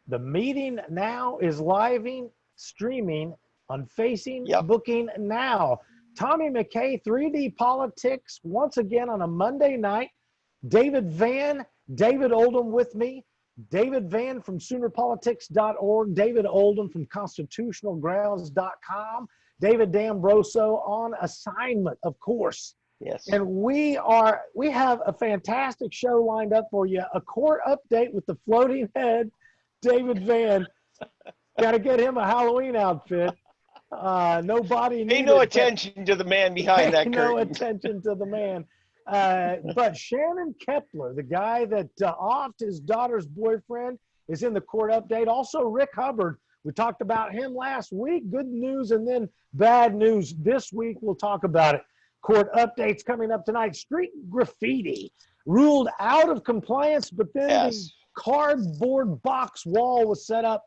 The meeting now is streaming on Facing Booking Now. Tommy McCay, 3D Politics, once again on a Monday night. David Oldham with me. David Van from SoonerPolitics.org. David Oldham from ConstitutionalGrounds.com. David D'Ambroso on assignment, of course. Yes. And we have a fantastic show lined up for you. A court update with the floating head, David Van. Got to get him a Halloween outfit. Nobody needed. Pay no attention to the man behind that curtain. No attention to the man. But Shannon Kepler, the guy that offed his daughter's boyfriend, is in the court update. Also, Rick Hubbard. We talked about him last week. Good news and then bad news this week. We'll talk about it. Court updates coming up tonight. Street graffiti ruled out of compliance, but then the cardboard box wall was set up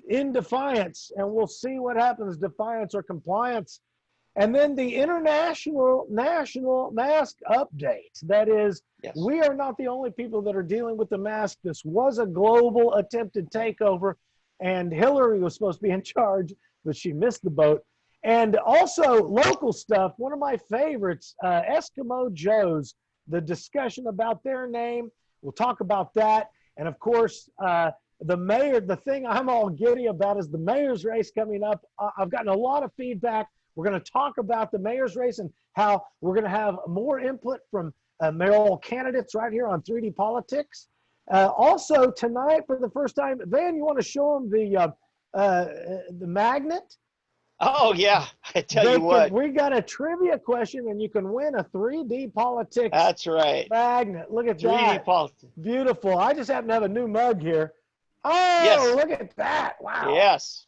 in defiance, and we'll see what happens, defiance or compliance. And then the national mask update. That is, we are not the only people that are dealing with the mask. This was a global attempted takeover, and Hillary was supposed to be in charge, but she missed the boat. And also local stuff, one of my favorites, Eskimo Joe's, the discussion about their name. We'll talk about that. And of course, the mayor, the thing I'm all giddy about is the mayor's race coming up. I've gotten a lot of feedback. We're going to talk about the mayor's race and how we're going to have more input from mayoral candidates right here on 3D Politics. Also tonight, for the first time, Van, you want to show them the magnet? Oh, yeah. I tell you what. We got a trivia question, and you can win a 3D Politics That's right. magnet. Look at 3D that. Politics. Beautiful. I just happen to have a new mug here. Oh, look at that. Wow. Yes.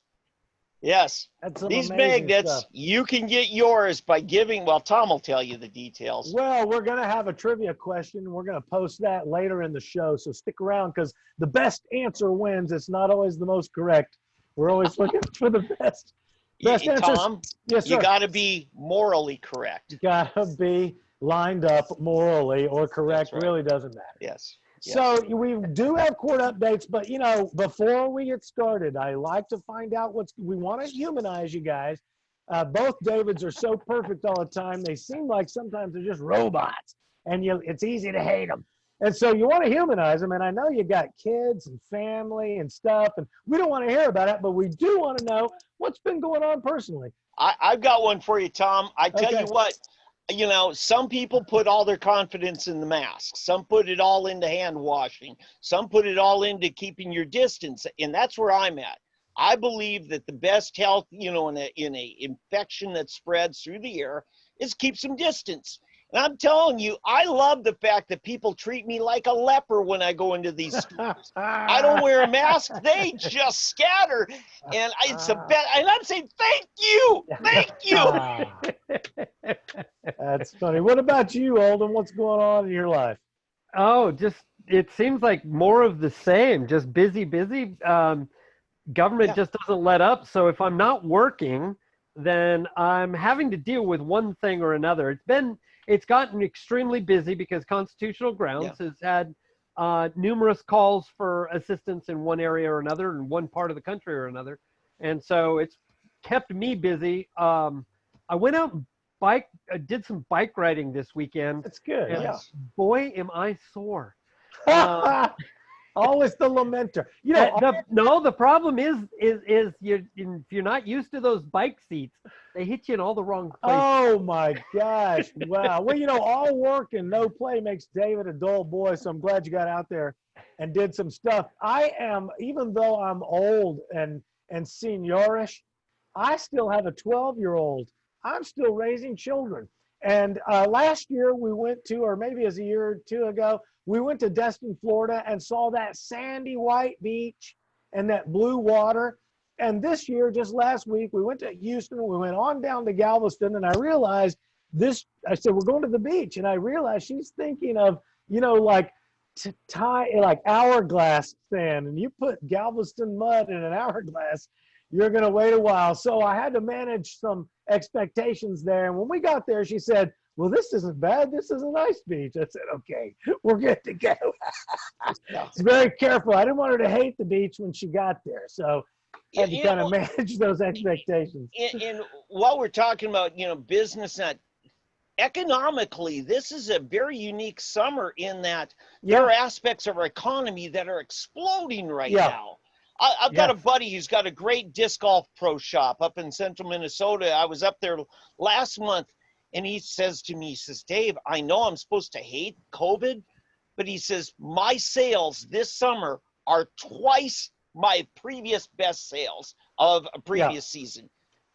That's these magnets, stuff. You can get yours by giving, well, Tom will tell you the details. Well, we're going to have a trivia question. We're going to post that later in the show, so stick around because the best answer wins. It's not always the most correct. We're always looking for the best answers. Tom, yes, sir. You got to be morally correct. You got to be lined up morally or correct. Right. Really doesn't matter. Yes. So we do have court updates, but, you know, before we get started, I like to find out we want to humanize you guys. Both Davids are so perfect all the time. They seem like sometimes they're just robots, and it's easy to hate them. And so you want to humanize them, and I know you got kids and family and stuff, and we don't want to hear about it, but we do want to know what's been going on personally. I've got one for you, Tom. I tell you what. You know, some people put all their confidence in the mask. Some put it all into hand washing. Some put it all into keeping your distance. And that's where I'm at. I believe that the best health, you know, in a infection that spreads through the air is keep some distance. And I'm telling you, I love the fact that people treat me like a leper when I go into these stores. I don't wear a mask. They just scatter. And it's a bet. And I'm saying, thank you. Thank you. That's funny. What about you, Oldham? What's going on in your life? Oh, it seems like more of the same. Just busy. Government just doesn't let up. So if I'm not working, then I'm having to deal with one thing or another. It's gotten extremely busy because Constitutional Grounds has had numerous calls for assistance in one area or another, in one part of the country or another. And so it's kept me busy. I went out and did some bike riding this weekend. That's good. And boy, am I sore. Always the lamenter. You know, the problem is if you're not used to those bike seats, they hit you in all the wrong places. Oh my gosh! Wow. Well, you know, all work and no play makes David a dull boy. So I'm glad you got out there and did some stuff. Even though I'm old and seniorish, I still have a 12-year-old. I'm still raising children. And last year we went to, or maybe it was a year or two ago, we went to Destin, Florida, and saw that sandy white beach and that blue water. And this year, just last week, we went to Houston. We went on down to Galveston, and I realized I said, we're going to the beach. And I realized she's thinking of, you know, like hourglass sand. And you put Galveston mud in an hourglass, you're going to wait a while. So I had to manage some expectations there. And when we got there, she said, well, this isn't bad. This is a nice beach. I said, okay, we're good to go. It's very careful. I didn't want her to hate the beach when she got there. So I had to kind of manage those expectations. And while we're talking about, business, economically, this is a very unique summer in that there are aspects of our economy that are exploding right now. I've got a buddy who's got a great disc golf pro shop up in central Minnesota. I was up there last month, and he says to me, he says, Dave, I know I'm supposed to hate COVID, but he says, my sales this summer are twice my previous best sales of a previous season.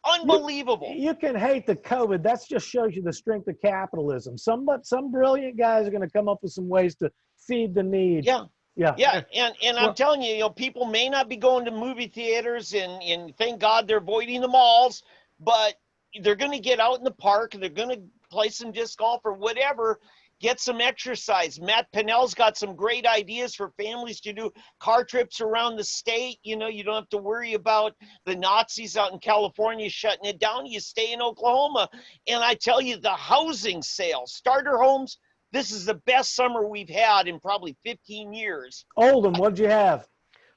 Unbelievable. You can hate the COVID. That just shows you the strength of capitalism. Some brilliant guys are going to come up with some ways to feed the need. Yeah. And I'm telling you, people may not be going to movie theaters, and thank God they're avoiding the malls, but they're going to get out in the park, and they're going to play some disc golf or whatever, get some exercise. Matt Pinnell's got some great ideas for families to do car trips around the state. You don't have to worry about the Nazis out in California shutting it down. You stay in Oklahoma. And I tell you, the housing sales, starter homes, this is the best summer we've had in probably 15 years. Oldham, what'd you have?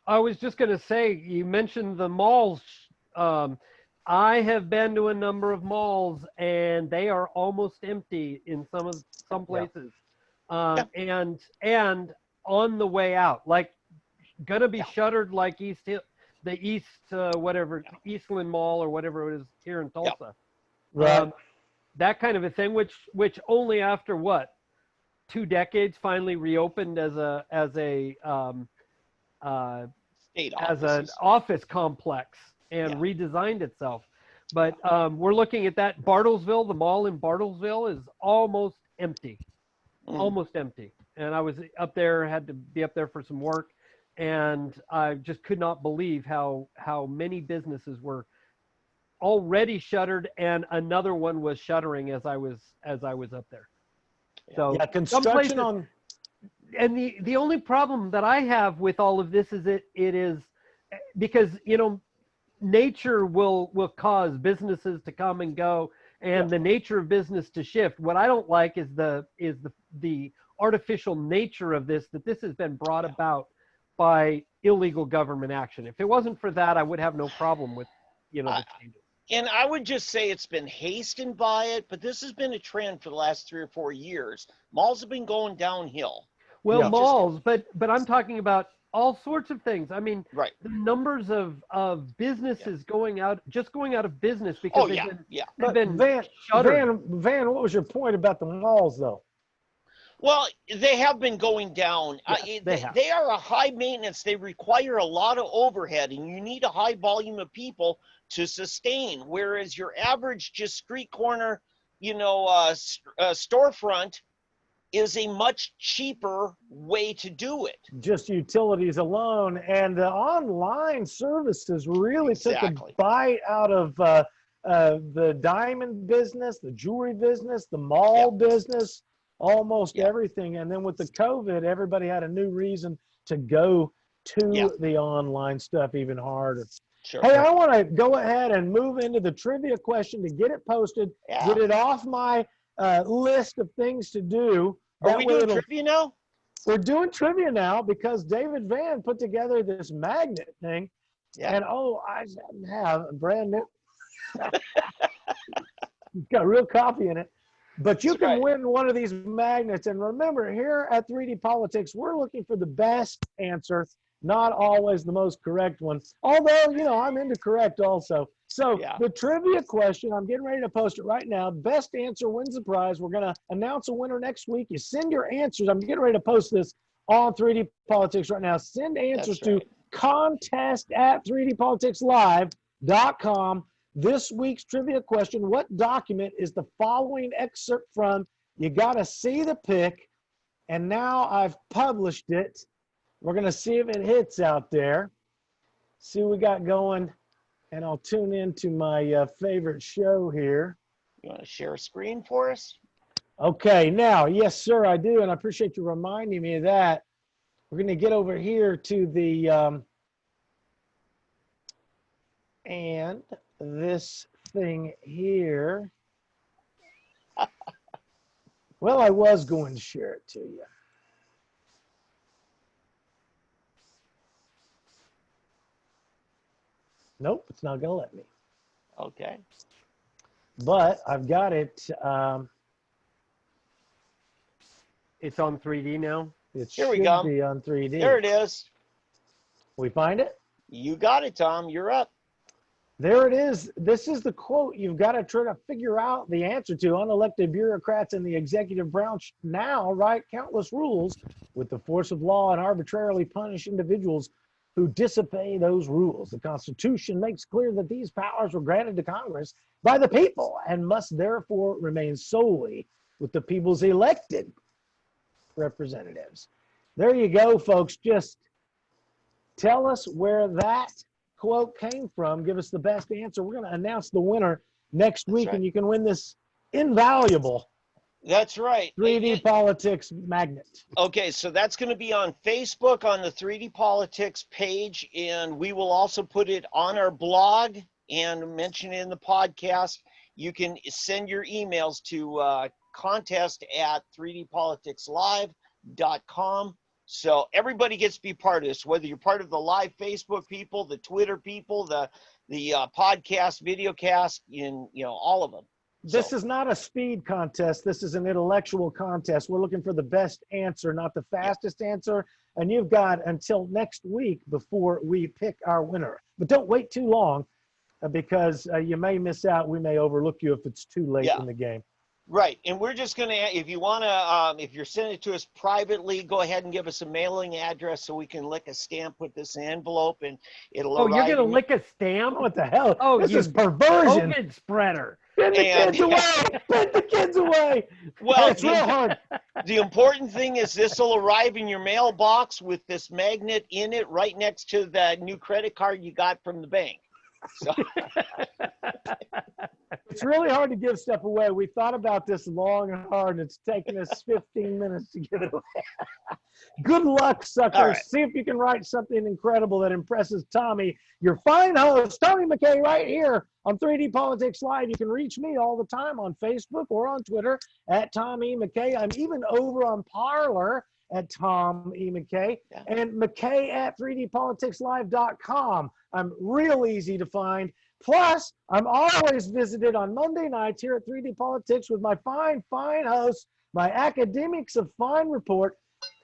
I was just going to say, you mentioned the malls. I have been to a number of malls, and they are almost empty in some places. And on the way out, like gonna be shuttered, like the Eastland Mall or whatever it is here in Tulsa. Right. That kind of a thing, which only after 2 decades finally reopened as an office complex and redesigned itself. But we're looking at that. Bartlesville, the mall in Bartlesville is almost empty. Almost empty. And I was up there, had to be up there for some work, and I just could not believe how many businesses were already shuttered, and another one was shuttering as I was up there. So construction on. And the only problem that I have with all of this is it is because nature will cause businesses to come and go, and the nature of business to shift. What I don't like is the artificial nature of this, that this has been brought about by illegal government action. If it wasn't for that, I would have no problem with the changes. And I would just say it's been hastened by it, but this has been a trend for the last 3 or 4 years. Malls have been going downhill. Well, malls, but I'm talking about all sorts of things. I mean, right. The numbers of businesses going out of business because they've been shuttered. Van, what was your point about the malls, though? Well, they have been going down. Yes, they are a high maintenance. They require a lot of overhead, and you need a high volume of people to sustain. Whereas your average just street corner, storefront is a much cheaper way to do it. Just utilities alone, and the online services really took a bite out of the diamond business, the jewelry business, the mall business, almost everything. And then with the COVID, everybody had a new reason to go to the online stuff even harder. Sure. Hey, I want to go ahead and move into the trivia question to get it posted, get it off my list of things to do. Are we doing trivia now? We're doing trivia now because David Van put together this magnet thing. Yeah. And I have a brand new. It's got real coffee in it. But you can win one of these magnets. And remember, here at 3D Politics, we're looking for the best answer, not always the most correct one. Although, I'm into correct also. So the trivia question, I'm getting ready to post it right now. Best answer wins the prize. We're going to announce a winner next week. You send your answers. I'm getting ready to post this on 3D Politics right now. Send answers to contest@3dpoliticslive.com. This week's trivia question, what document is the following excerpt from? You got to see the pic. And now I've published it. We're going to see if it hits out there. See what we got going. And I'll tune into my favorite show here. You want to share a screen for us? Okay, now, yes, sir, I do. And I appreciate you reminding me of that. We're going to get over here to the, and this thing here. Well, I was going to share it to you. Nope, it's not going to let me. Okay. But I've got it. It's on 3D now. It Here we should go. be on 3D. There it is. We find it? You got it, Tom. You're up. There it is. This is the quote you've got to try to figure out the answer to. Unelected bureaucrats in the executive branch now write countless rules with the force of law and arbitrarily punish individuals who disobey those rules. The Constitution makes clear that these powers were granted to Congress by the people and must therefore remain solely with the people's elected representatives. There you go, folks. Just tell us where that quote came from. Give us the best answer. We're going to announce the winner next week, and you can win this invaluable That's right. 3D Politics magnet. Okay, so that's going to be on Facebook on the 3D Politics page, and we will also put it on our blog and mention it in the podcast. You can send your emails to contest@3dpoliticslive.com. So everybody gets to be part of this, whether you're part of the live Facebook people, the Twitter people, the podcast, videocast, all of them. This is not a speed contest. This is an intellectual contest. We're looking for the best answer, not the fastest answer. And you've got until next week before we pick our winner. But don't wait too long because you may miss out. We may overlook you if it's too late in the game. Right. And we're just going to, if you want to, if you're sending it to us privately, go ahead and give us a mailing address so we can lick a stamp with this envelope and it'll arrive. Oh, you're going to lick a stamp? What the hell? Oh, this is perversion. COVID spreader. Get the kids away. Get the kids away. Well, it's real hard. The important thing is this will arrive in your mailbox with this magnet in it right next to the new credit card you got from the bank. So. It's really hard to give stuff away. We thought about this long and hard, and it's taken us 15 minutes to give it away. Good luck, suckers. Right. See if you can write something incredible that impresses Tommy, your fine host, Tommy McCay, right here on 3D Politics Live. You can reach me all the time on Facebook or on Twitter at Tom E. McCay. I'm even over on Parler at Tom E. McCay and McCay at 3dpoliticslive.com. I'm real easy to find. Plus, I'm always visited on Monday nights here at 3D Politics with my fine hosts, my Academics of Fine report.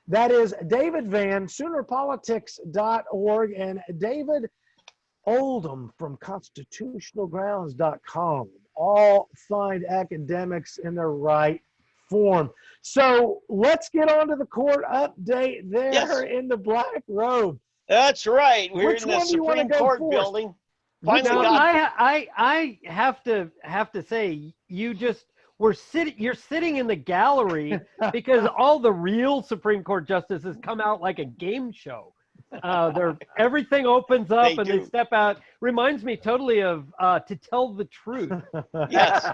That is David Van, SoonerPolitics.org, and David Oldham from ConstitutionalGrounds.com. All find academics in their right form. So let's get on to the court update there in the black robe. That's right. We're Which in the one do you want to Supreme go Court first? building. I have to say, you're sitting in the gallery because all the real Supreme Court justices come out like a game show. Everything opens up they step out. Reminds me totally of To Tell the Truth. Yes.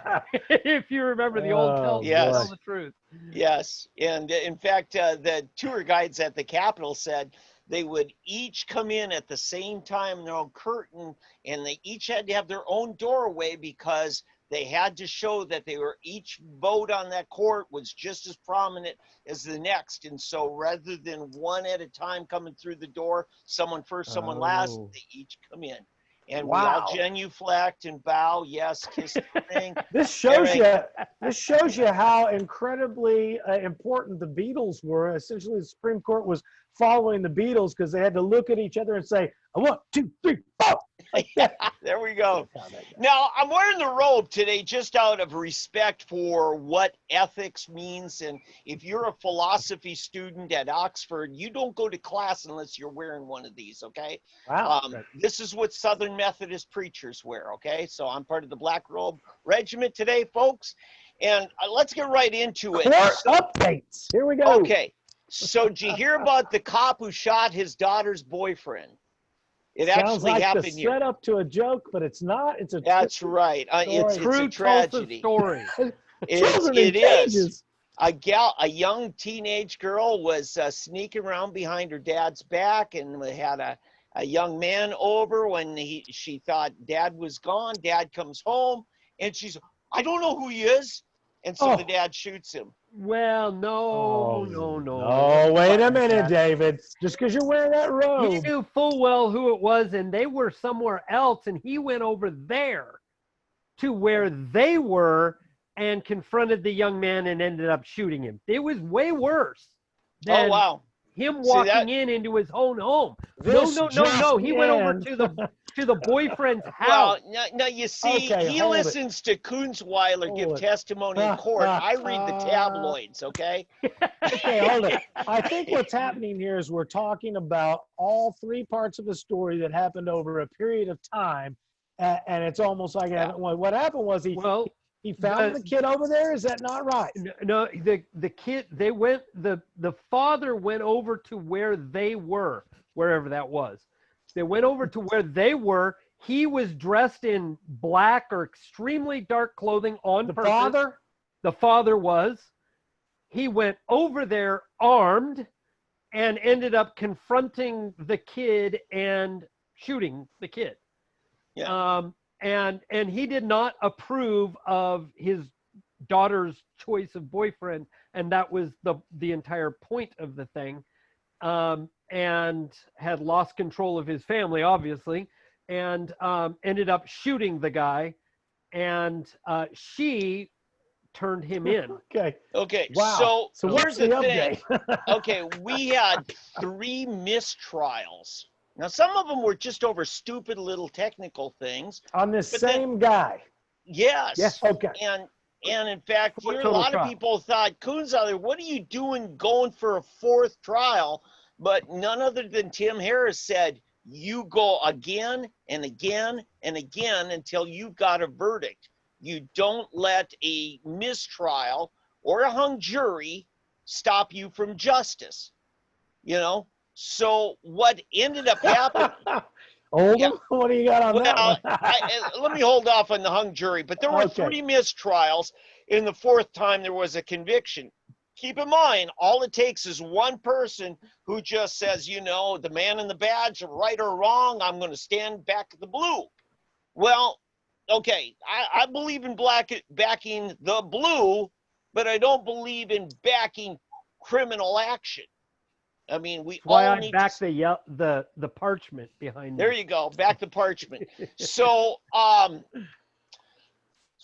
If you remember the old Tell the Truth. Yes. And in fact, the tour guides at the Capitol said they would each come in at the same time, their own curtain, and they each had to have their own doorway because they had to show that each vote on that court was just as prominent as the next. And so rather than one at a time coming through the door, someone first, someone last, they each come in. And we all genuflect and bow, kiss the ring. This shows you how incredibly important the Beatles were. Essentially, the Supreme Court was following the Beatles because they had to look at each other and say, 1, 2, 3, 4. There we go. Now, I'm wearing the robe today just out of respect for what ethics means. And if you're a philosophy student at Oxford, you don't go to class unless you're wearing one of these, okay? Wow. This is what Southern Methodist preachers wear, okay? So I'm part of the Black Robe Regiment today, folks. And let's get right into it. Updates. Here we go. Okay. So did you hear about the cop who shot his daughter's boyfriend? It Sounds actually like happened the here. setup to a joke, but it's not. It's a That's right. It's a tragedy. Story. It is. A young teenage girl was sneaking around behind her dad's back, and we had a young man over when she thought dad was gone. Dad comes home, and she's, I don't know who he is. and so the dad shoots him. Well, no. Oh, wait a minute, David. Just because you're wearing that robe. He knew full well who it was, and they were somewhere else, and he went over there to where they were and confronted the young man and ended up shooting him. It was way worse than him walking into his own home. No. He went over to the boyfriend's house. Well, now you see, he listens to Kunzweiler give testimony in court. I read the tabloids, okay? Okay, hold it. I think what's happening here is we're talking about all three parts of the story that happened over a period of time, and it's almost like what happened was he found the kid over there. Is that not right? No, the kid, the father went over to where they were, wherever that was. They went over to where they were. He was dressed in black or extremely dark clothing on purpose. The father was. He went over there armed and ended up confronting the kid and shooting the kid. Yeah. And he did not approve of his daughter's choice of boyfriend, and that was the entire point of the thing. And had lost control of his family, obviously, and ended up shooting the guy, and she turned him in. Okay. Wow. So here's the thing. Okay, we had 3 mistrials. Now, some of them were just over stupid little technical things. On this same guy. Yes. Okay. And in fact, a lot of people thought, Kunzweiler, what are you doing going for a 4th trial? But none other than Tim Harris said, you go again and again and again until you've got a verdict. You don't let a mistrial or a hung jury stop you from justice. So what ended up happening? Oldham, what do you got on that one? Let me hold off on the hung jury. But there were 3 mistrials. In the 4th time, there was a conviction. Keep in mind, all it takes is one person who just says, the man in the badge, right or wrong, I'm going to stand back at the blue. Well, okay, I believe in backing the blue, but I don't believe in backing criminal action. I mean, I back the parchment behind. There you go, back the parchment. So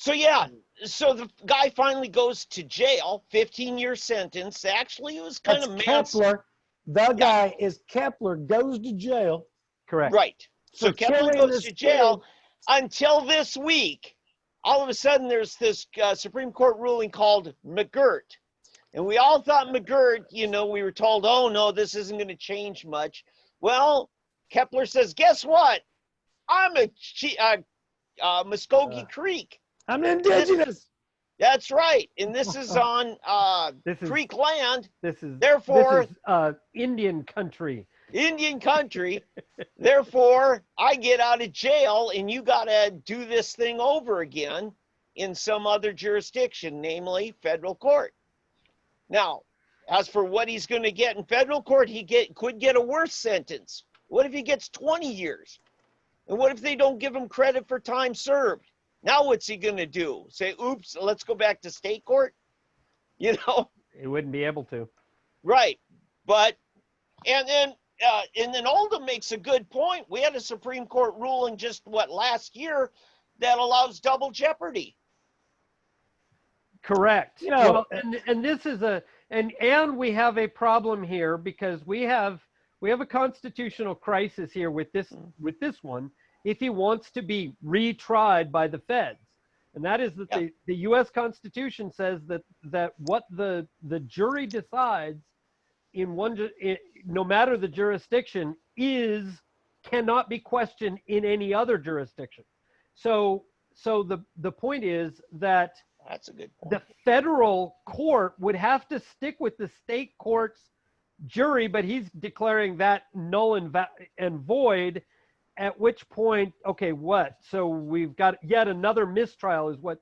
the guy finally goes to jail, 15-year sentence. Actually, it was kind of Kepler. The guy is Kepler, goes to jail. Correct. Right. So Kepler goes to jail until this week. All of a sudden, there's this Supreme Court ruling called McGirt. And we all thought McGirt, we were told, oh, no, this isn't going to change much. Well, Kepler says, guess what? I'm a Muskogee Creek. I'm indigenous. That's right. And this is on Creek land. This is Indian country. Indian country. Therefore, I get out of jail and you got to do this thing over again in some other jurisdiction, namely federal court. Now, as for what he's going to get in federal court, could get a worse sentence. What if he gets 20 years? And what if they don't give him credit for time served? Now what's he going to do? Say, oops, let's go back to state court? He wouldn't be able to. Right. But, and then Oldham makes a good point. We had a Supreme Court ruling last year that allows double jeopardy. Correct. Well, and this is and we have a problem here because we have a constitutional crisis here with this one. If he wants to be retried by the feds, and that is that the U.S. Constitution says that what the jury decides no matter the jurisdiction cannot be questioned in any other jurisdiction. So the point is that that's a good point. The federal court would have to stick with the state court's jury, but he's declaring that null and void. At which point, okay, what? So we've got yet another mistrial is what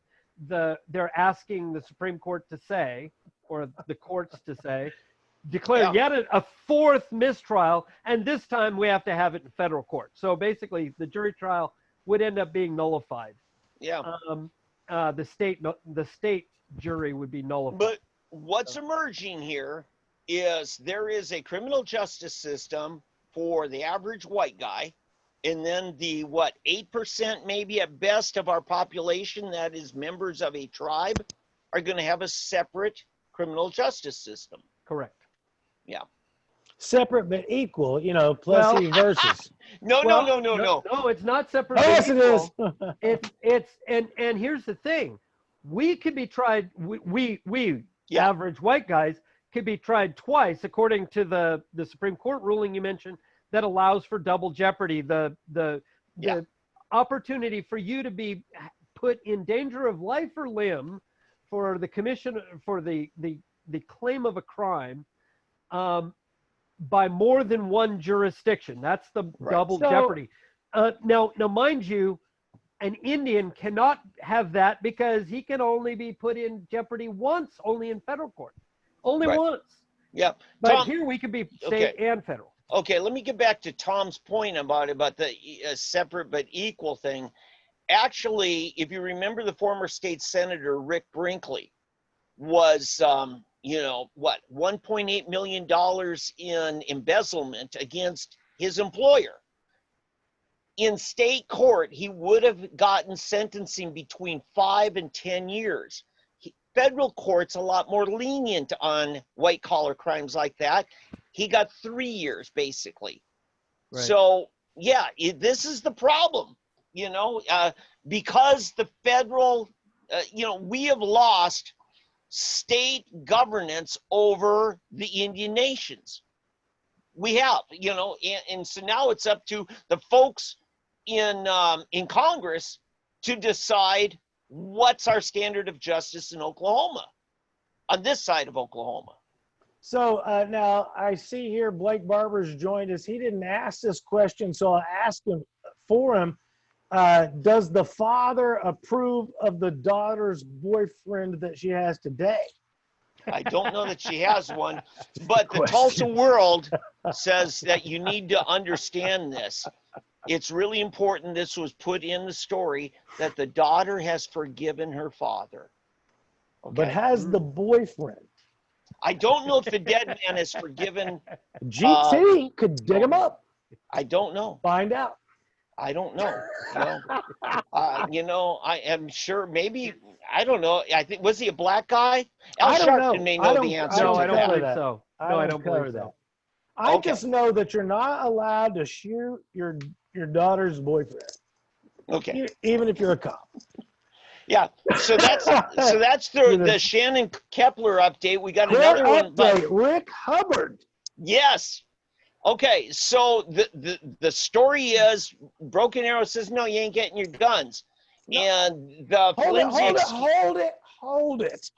they're asking the Supreme Court to say, or the courts to say. Declare yet a 4th mistrial, and this time we have to have it in federal court. So basically, the jury trial would end up being nullified. Yeah. The state jury would be nullified. But what's emerging here is there is a criminal justice system for the average white guy, and then the 8% maybe at best of our population that is members of a tribe are going to have a separate criminal justice system. Correct. Yeah. Separate but equal, Plessy versus. No, it's not separate. Yes, but it equal. It's and here's the thing. We could be tried, we average white guys could be tried twice according to the Supreme Court ruling you mentioned that allows for double jeopardy, the opportunity for you to be put in danger of life or limb for the commission, for the claim of a crime by more than one jurisdiction. That's the double jeopardy. Now, mind you, an Indian cannot have that because he can only be put in jeopardy once, only in federal court. Only once. Yeah. But Tom, here we could be state and federal. Okay, let me get back to Tom's point about the separate but equal thing. Actually, if you remember, the former state senator, Rick Brinkley, was, $1.8 million in embezzlement against his employer. In state court, he would have gotten sentencing between 5 and 10 years. Federal court's a lot more lenient on white-collar crimes like that. He got 3 years, basically. Right. So, this is the problem, because the federal, we have lost state governance over the Indian nations. We have, and so now it's up to the folks in Congress to decide what's our standard of justice in Oklahoma, on this side of Oklahoma. So now I see here Blake Barber's joined us. He didn't ask this question, so I'll ask him for him. Does the father approve of the daughter's boyfriend that she has today? I don't know that she has one, but the Tulsa World says that you need to understand this. It's really important, this was put in the story, that the daughter has forgiven her father. Okay? But has the boyfriend? I don't know if the dead man has forgiven. GT could dig him up. I don't know. Find out. I don't know. I am sure maybe, I don't know. I think, was he a black guy? Al Sharpton may know the answer. No, to I don't that. believe so. No, I don't believe that. so. I just know that you're not allowed to shoot your daughter's boyfriend. Okay. Even if you're a cop. Yeah. So that's the Shannon Kepler update. We got another one. But Rick Hubbard. Yes. Okay. So the story is Broken Arrow says, no, you ain't getting your guns. No. And the hold it.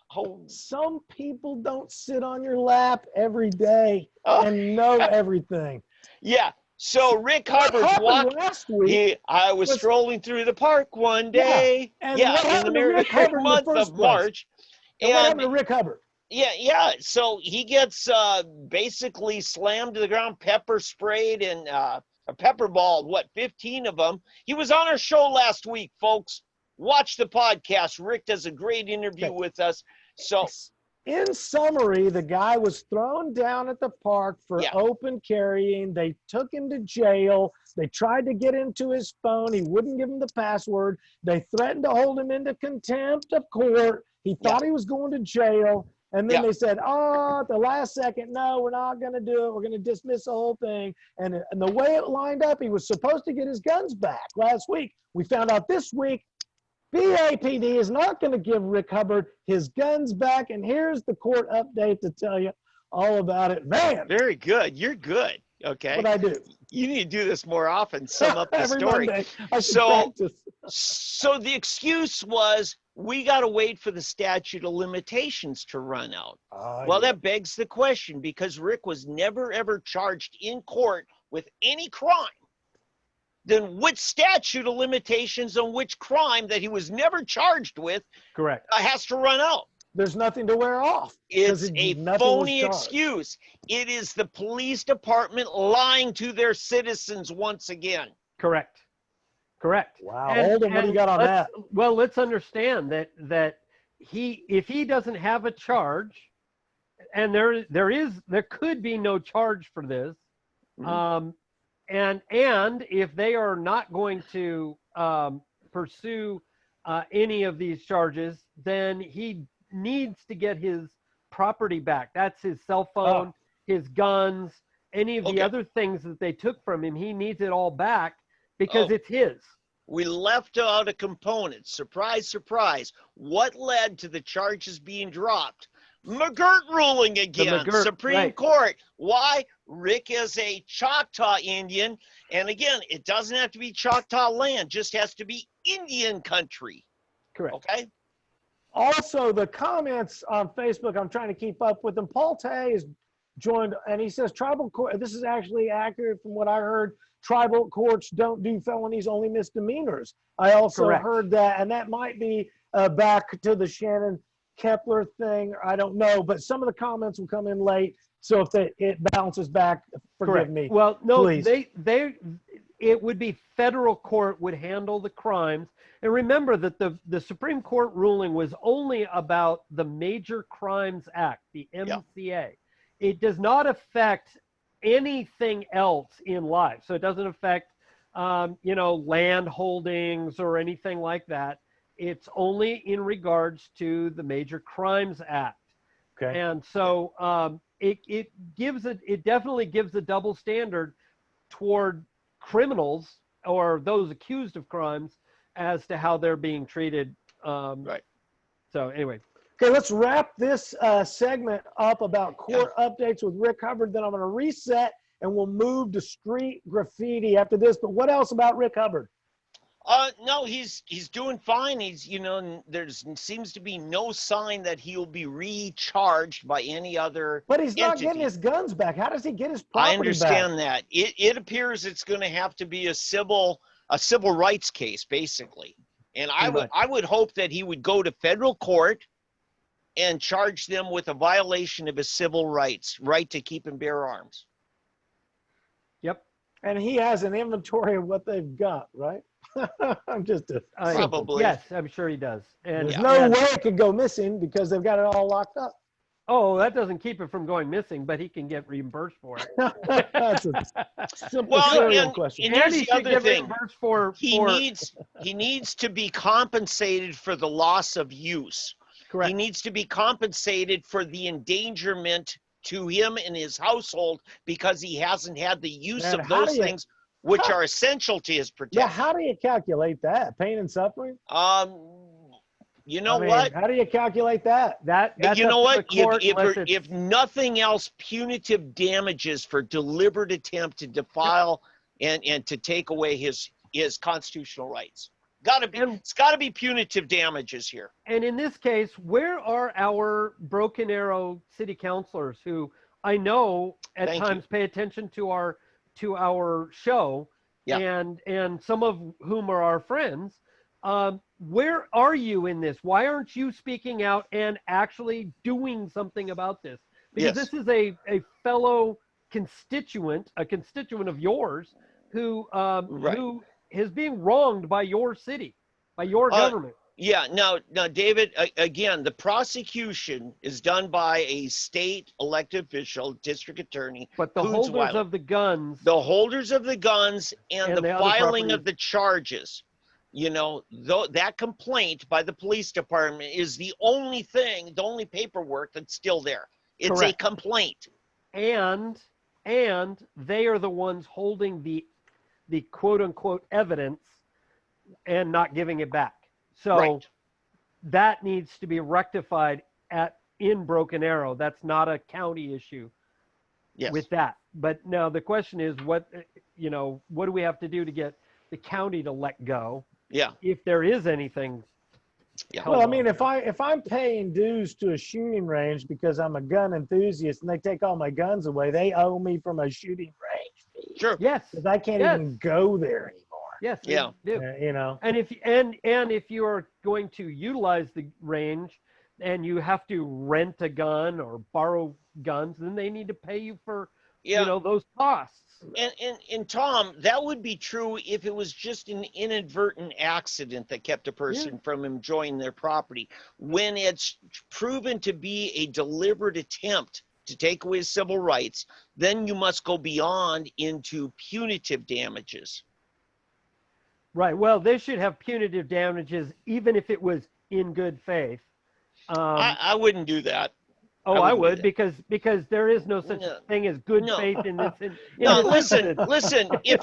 Some people don't sit on your lap every day and know everything. Yeah. So Rick Hubbard's walking last week. I was strolling through the park one day. In the month of March. And what happened to Rick Hubbard? Yeah. So he gets basically slammed to the ground, pepper sprayed, and a pepper ball. 15 of them. He was on our show last week, folks. Watch the podcast. Rick does a great interview with us. So, in summary, the guy was thrown down at the park for open carrying. They took him to jail. They tried to get into his phone. He wouldn't give them the password. They threatened to hold him into contempt of court. He thought he was going to jail. And then they said, at the last second, no, we're not going to do it. We're going to dismiss the whole thing. And the way it lined up, he was supposed to get his guns back last week. We found out this week, BAPD is not going to give Rick Hubbard his guns back. And here's the court update to tell you all about it. Man. Very good. You're good. Okay. What I do. You need to do this more often. Sum up the Every story. Monday, So the excuse was, we got to wait for the statute of limitations to run out. That begs the question, because Rick was never, ever charged in court with any crime. Then which statute of limitations on which crime that he was never charged with has to run out? There's nothing to wear off. It's a phony excuse. It is the police department lying to their citizens once again. Correct. Wow. Oldham, what do you got on that? Well, let's understand that if he doesn't have a charge, and there could be no charge for this, and if they are not going to pursue any of these charges, then he needs to get his property back. That's his cell phone, his guns, any of the other things that they took from him. He needs it all back because it's his. We left out a component. Surprise, surprise. What led to the charges being dropped? McGirt ruling again. Supreme Court. Why? Rick is a Choctaw Indian. And again, it doesn't have to be Choctaw land. Just has to be Indian country. Correct. Okay? Also, the comments on Facebook, I'm trying to keep up with them. Paul Tay is joined, and he says tribal court, this is actually accurate from what I heard, tribal courts don't do felonies, only misdemeanors. I also heard that, and that might be back to the Shannon Kepler thing. I don't know, but some of the comments will come in late. So if it bounces back, forgive me. Well, no, please. It would be federal court would handle the crimes. And remember that the Supreme Court ruling was only about the Major Crimes Act, the MCA. Yeah. It does not affect anything else in life. So it doesn't affect, land holdings or anything like that. It's only in regards to the Major Crimes Act. Okay. And so it definitely gives a double standard toward criminals or those accused of crimes as to how they're being treated. Right. So anyway. Okay, let's wrap this segment up about court updates with Rick Hubbard. Then I'm going to reset and we'll move to street graffiti after this. But what else about Rick Hubbard? No, he's doing fine. He's, there seems to be no sign that he'll be recharged by any other. But he's not entity. getting his guns back. How does he get his property back? I understand that. It appears it's going to have to be a civil rights case, basically. And I would hope that he would go to federal court and charge them with a violation of his civil rights, right to keep and bear arms. Yep. And he has an inventory of what they've got, right? I'm just probably. Yes, I'm sure he does. And there's no way it could go missing because they've got it all locked up. Oh, that doesn't keep it from going missing, but he can get reimbursed for it. That's a simple question. And here's the other thing. He needs to be compensated for the loss of use. Correct. He needs to be compensated for the endangerment to him and his household because he hasn't had the use of those things which are essential to his protection. Yeah, how do you calculate that? Pain and suffering? You know what? How do you calculate that? You know what? If nothing else, punitive damages for deliberate attempt to defile and to take away his constitutional rights. It's got to be punitive damages here. And in this case, where are our Broken Arrow city councilors who I know at times pay attention to our show, and some of whom are our friends? Where are you in this? Why aren't you speaking out and actually doing something about this? Because this is a fellow constituent, a constituent of yours who is being wronged by your city, by your government. Yeah. Now, David, again, the prosecution is done by a state elected official, district attorney. But the holders of the guns. The holders of the guns and the filing of the charges. That complaint by the police department is the only paperwork that's still there. It's a complaint. And they are the ones holding the quote unquote evidence and not giving it back. So that needs to be rectified in Broken Arrow. That's not a county issue with that. But now the question is what do we have to do to get the county to let go? Yeah. If there is anything. Yeah. Well, I mean, if I'm paying dues to a shooting range because I'm a gun enthusiast and they take all my guns away, they owe me from a shooting range. Sure. Yes. Because I can't even go there anymore. Yes. Yeah. Do. And if you are going to utilize the range and you have to rent a gun or borrow guns, then they need to pay you for Yeah. those costs. And Tom, that would be true if it was just an inadvertent accident that kept a person from enjoying their property. When it's proven to be a deliberate attempt to take away civil rights, then you must go beyond into punitive damages. Right. Well, they should have punitive damages even if it was in good faith. I wouldn't do that. Oh, I would, because there is no such thing as good faith in this. No, listen. If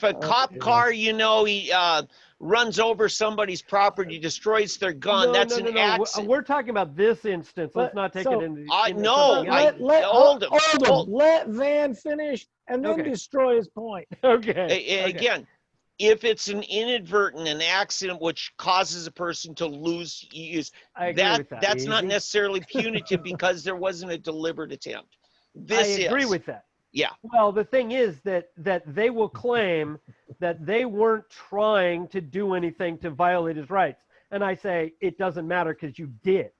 a cop car, he runs over somebody's property, destroys their gun, that's an accident. We're talking about this instance. Let's not take it into. Oldham, let Van finish and then destroy his point. Okay. Again, if it's an accident which causes a person to lose use, that's not necessarily punitive because there wasn't a deliberate attempt. I agree with that. Yeah. Well, the thing is that they will claim that they weren't trying to do anything to violate his rights, and I say it doesn't matter because you did,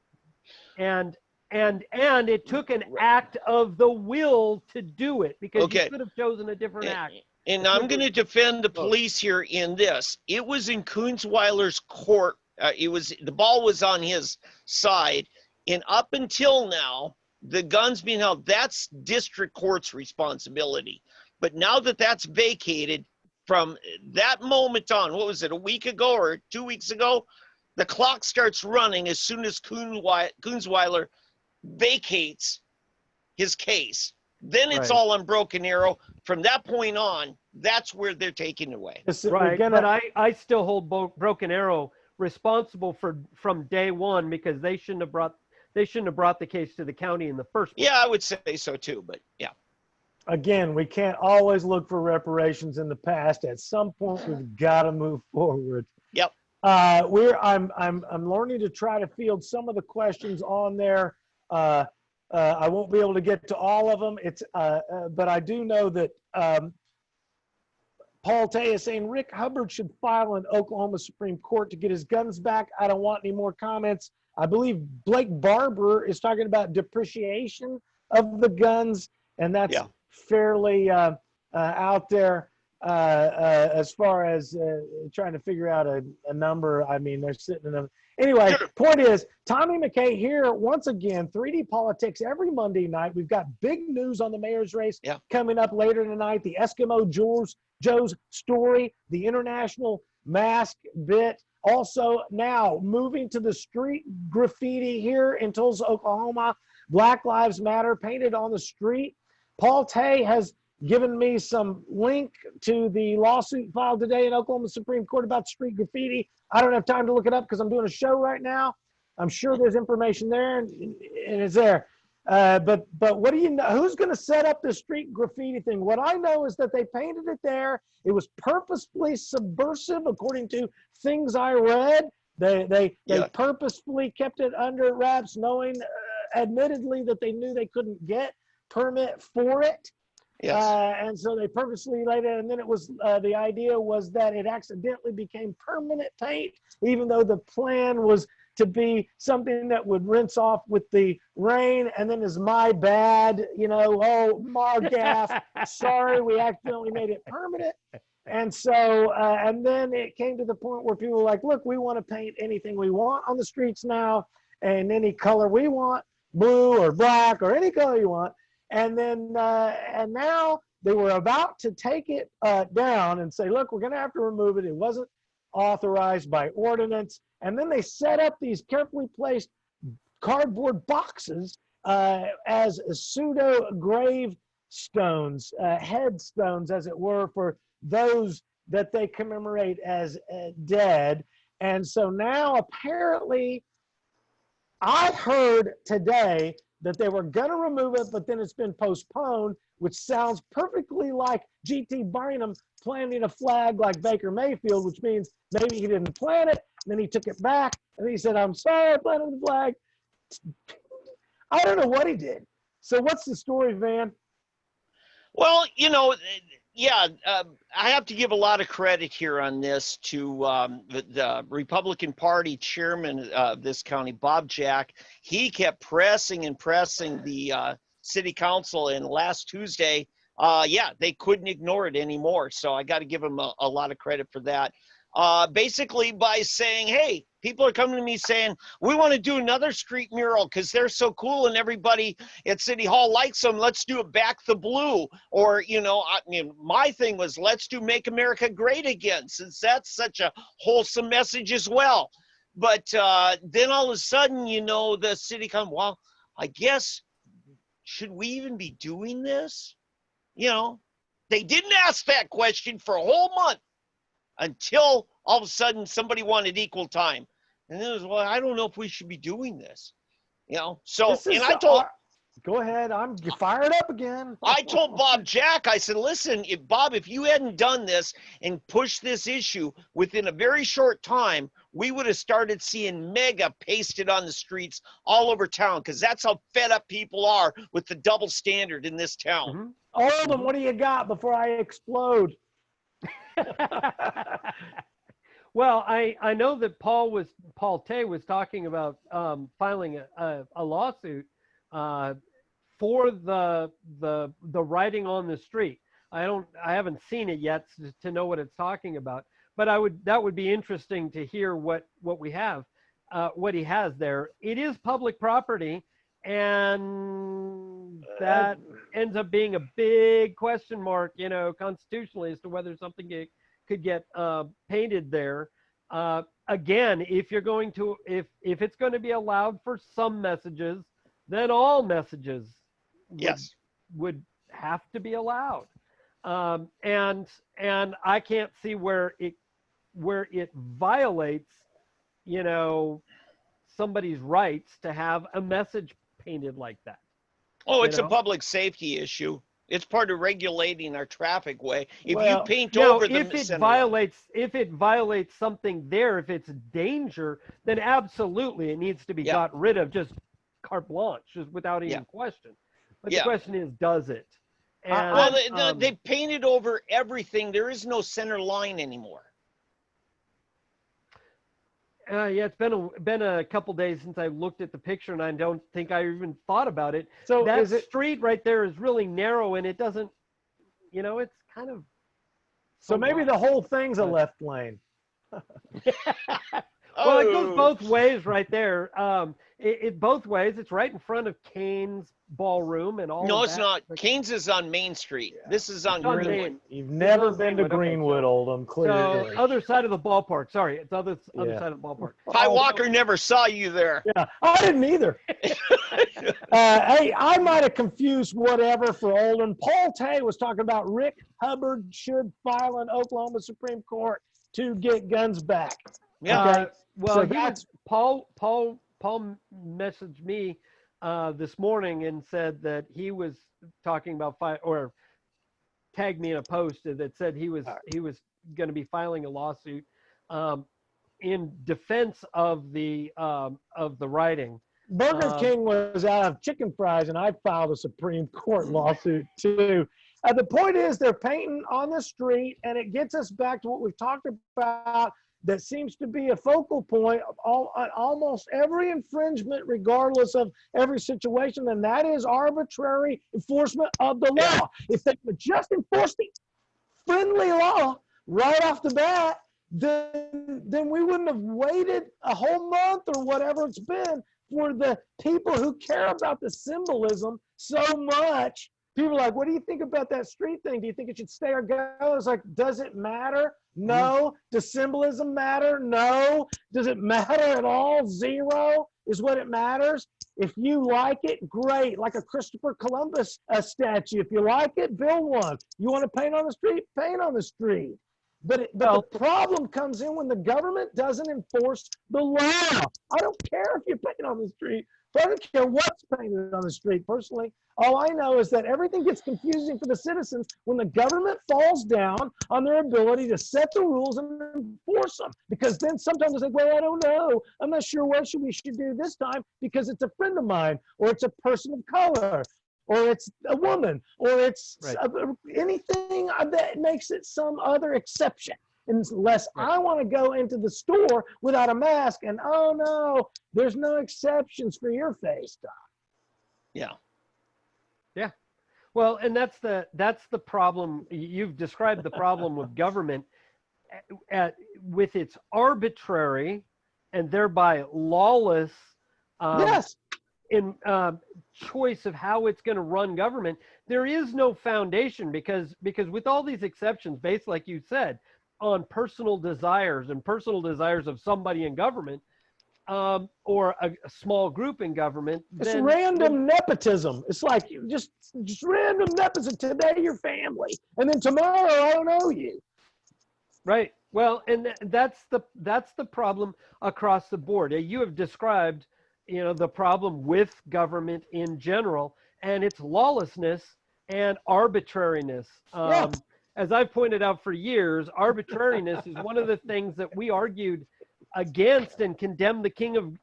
and it took an act of the will to do it because you could have chosen a different act. And I'm going to defend the police here in this. It was in Kunzweiler's court. The ball was on his side. And up until now, the gun's being held. That's district court's responsibility. But now that that's vacated, from that moment on, what was it, a week ago or 2 weeks ago? The clock starts running as soon as Kunzweiler vacates his case. Then it's all on Broken Arrow. From that point on, that's where they're taking it away. Right, but I still hold Broken Arrow responsible from day one because they shouldn't have brought the case to the county in the first place. Yeah, I would say so too, but yeah. Again, we can't always look for reparations in the past. At some point, we've got to move forward. Yep. I'm learning to try to field some of the questions on there. I won't be able to get to all of them. But I do know that Paul Tay is saying Rick Hubbard should file in Oklahoma Supreme Court to get his guns back. I don't want any more comments. I believe Blake Barber is talking about depreciation of the guns, and that's fairly out there as far as trying to figure out a number. I mean, they're sitting in a Anyway, point is, Tommy McCay here once again, 3D Politics every Monday night. We've got big news on the mayor's race coming up later tonight. The Eskimo Joe's story, the international mask bit. Also now moving to the street graffiti here in Tulsa, Oklahoma. Black Lives Matter painted on the street. Paul Tay has given me some link to the lawsuit filed today in Oklahoma Supreme Court about street graffiti. I don't have time to look it up because I'm doing a show right now. I'm sure there's information there and it's there. But what do you know? Who's going to set up the street graffiti thing? What I know is that they painted it there. It was purposefully subversive, according to things I read. They purposefully kept it under wraps, knowing, admittedly, that they knew they couldn't get permit for it. Yes. And so they purposely laid it, and then it was the idea was that it accidentally became permanent paint, even though the plan was to be something that would rinse off with the rain, and then is my bad, oh, Margaff, sorry, we accidentally made it permanent. And so, and then it came to the point where people were like, look, we want to paint anything we want on the streets now, and any color we want, blue or black or any color you want. And then, and now they were about to take it down and say, look, we're going to have to remove it. It wasn't authorized by ordinance. And then they set up these carefully placed cardboard boxes as pseudo gravestones, headstones, as it were, for those that they commemorate as dead. And so now apparently I heard today that they were going to remove it, but then it's been postponed, which sounds perfectly like G.T. Bynum planting a flag like Baker Mayfield, which means maybe he didn't plant it, and then he took it back, and he said, I'm sorry, I planted the flag. I don't know what he did. So what's the story, Van? Well, I have to give a lot of credit here on this to the Republican Party chairman of this county, Bob Jack. He kept pressing and pressing the city council, and last Tuesday, yeah, they couldn't ignore it anymore. So I got to give them a lot of credit for that. Basically by saying, hey, people are coming to me saying, we want to do another street mural because they're so cool and everybody at City Hall likes them. Let's do it back the blue. Or, you know, I mean, my thing was, let's do Make America Great Again, since that's such a wholesome message as well. But then all of a sudden, you know, the city comes, well, I guess, should we even be doing this? You know, they didn't ask that question for a whole month until all of a sudden somebody wanted equal time. And then it was, well, I don't know if we should be doing this. You know, so, and I told, go ahead, I'm fired up again. I told Bob Jack, I said, listen, Bob, if you hadn't done this and pushed this issue within a very short time, we would have started seeing mega pasted on the streets all over town, because that's how fed up people are with the double standard in this town. Oldham, what do you got before I explode? Well, I know that Paul Tay was talking about filing a lawsuit for the writing on the street. I haven't seen it yet to know what it's talking about, but that would be interesting to hear what we have, what he has there. It is public property, and that ends up being a big question mark, you know, constitutionally, as to whether something could get painted there. Again, if you're going to, if it's going to be allowed for some messages, then all messages would have to be allowed. And I can't see where it violates, you know, somebody's rights to have a message painted like that. Oh, it's a public safety issue. It's part of regulating our traffic way. If you paint over the if it violates something there, if it's danger, then absolutely it needs to be got rid of, just carte blanche, just without even question. But the question is, does it? And, well, they painted over everything. There is no center line anymore. Yeah, it's been a couple days since I looked at the picture, and I don't think I even thought about it. So that street right there is really narrow, and it doesn't, you know, it's kind of. So maybe the whole thing's a left lane. Well, it goes both ways right there. It both ways. It's right in front of Kane's Ballroom and all. No, of it's that. not. Kane's is on Main Street. This is on Greenwood. You've never been to Greenwood, Oldham. Clearly. So other side of the ballpark. Sorry, it's other side of the ballpark. Ty Walker never saw you there. Yeah, I didn't either. Hey, I might have confused whatever for Oldham. Paul Tay was talking about Rick Hubbard should file an Oklahoma Supreme Court to get guns back. Yeah. Okay. Well, So that's Paul messaged me this morning and said that he was talking about or tagged me in a post that said he was going to be filing a lawsuit in defense of the writing. Burger King was out of chicken fries, and I filed a Supreme Court lawsuit too. The point is, they're painting on the street, and it gets us back to what we've talked about. That seems to be a focal point of almost every infringement, regardless of every situation, and that is arbitrary enforcement of the law. If they would just enforce the friendly law right off the bat, then we wouldn't have waited a whole month or whatever it's been for the people who care about the symbolism so much. People are like, what do you think about that street thing? Do you think it should stay or go? It's like, does it matter? No. Does symbolism matter? No. Does it matter at all? Zero is what it matters. If you like it, great. Like a Christopher Columbus statue. If you like it, build one. You want to paint on the street? Paint on the street. But the problem comes in when the government doesn't enforce the law. I don't care if you paint on the street. I don't care what's painted on the street. Personally, all I know is that everything gets confusing for the citizens when the government falls down on their ability to set the rules and enforce them. Because then sometimes they say, well, I don't know. I'm not sure what we should do this time because it's a friend of mine, or it's a person of color, or it's a woman, or it's anything that makes it some other exception. Unless I want to go into the store without a mask, and oh no, there's no exceptions for your face, Doc. Yeah. Yeah. Well, and that's the problem. You've described the problem with government with its arbitrary and thereby lawless Yes. in choice of how it's going to run government. There is no foundation because with all these exceptions based, like you said, on personal desires of somebody in government, or a small group in government. It's random nepotism. It's like just random nepotism. Today you're family, and then tomorrow I don't know you. Right. Well, and that's the problem across the board. You have described, the problem with government in general, and its lawlessness and arbitrariness. Yeah. As I've pointed out for years, arbitrariness is one of the things that we argued against and condemned the King of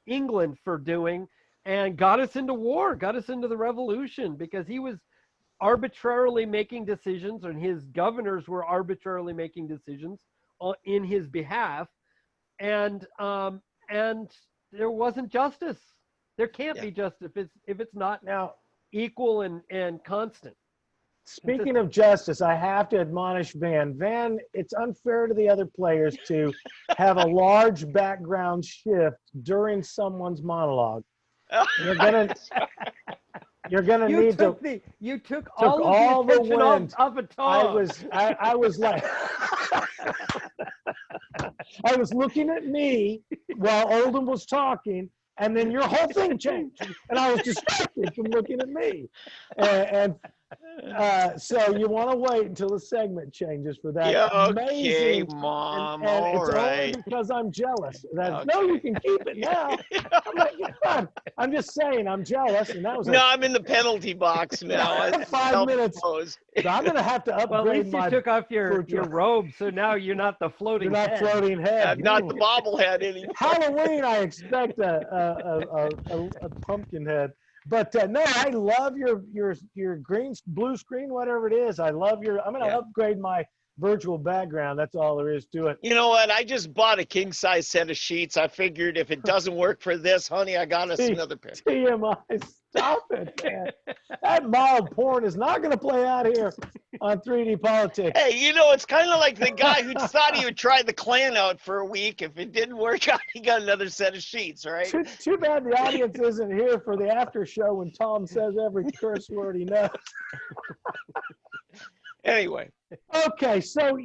England for doing, and got us into war, got us into the revolution, because he was arbitrarily making decisions, and his governors were arbitrarily making decisions in his behalf, and there wasn't justice. There can't be justice if it's not Now equal and constant. Speaking of justice, I have to admonish Van. Van, it's unfair to the other players to have a large background shift during someone's monologue. You're gonna need to. You took all the attention off of Tom. I was like, I was looking at me while Oldham was talking, and then your whole thing changed, and I was distracted from looking at me, and so you want to wait until the segment changes for that. Yeah, okay, amazing, Mom. and all it's right. only because I'm jealous. No, you can keep it now. I'm like, God, I'm just saying I'm jealous, and that was No, I'm in the penalty box now. 5 minutes. So I'm gonna have to upgrade well, at least you took off your robe, so now you're not the floating. You're not floating head. I'm not the bobblehead anymore. Halloween, I expect a pumpkin head. But no, I love your green, blue screen, whatever it is. I love I'm going to upgrade my virtual background. That's all there is to it. You know what? I just bought a king size set of sheets. I figured if it doesn't work for this, honey, I got us another pair. TMI, stop it, man. That mild porn is not going to play out here on 3D Politics. Hey, it's kind of like the guy who thought he would try the Klan out for a week. If it didn't work out, he got another set of sheets, right? Too bad the audience isn't here for the after show when Tom says every curse word he knows. Anyway. Okay, so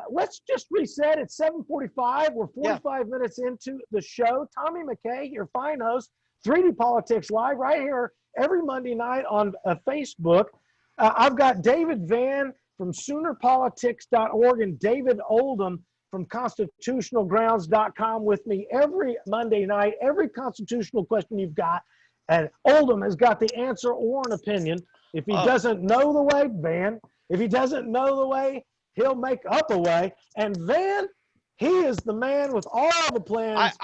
let's just reset. It's 7:45. We're 45 minutes into the show. Tommy McCay, your fine host, 3D Politics Live, right here every Monday night on Facebook. I've got David Van from SoonerPolitics.org and David Oldham from ConstitutionalGrounds.com with me every Monday night. Every constitutional question you've got, and Oldham has got the answer or an opinion. If he doesn't know the way, Van. If he doesn't know the way, he'll make up a way. And Van, he is the man with all the plans.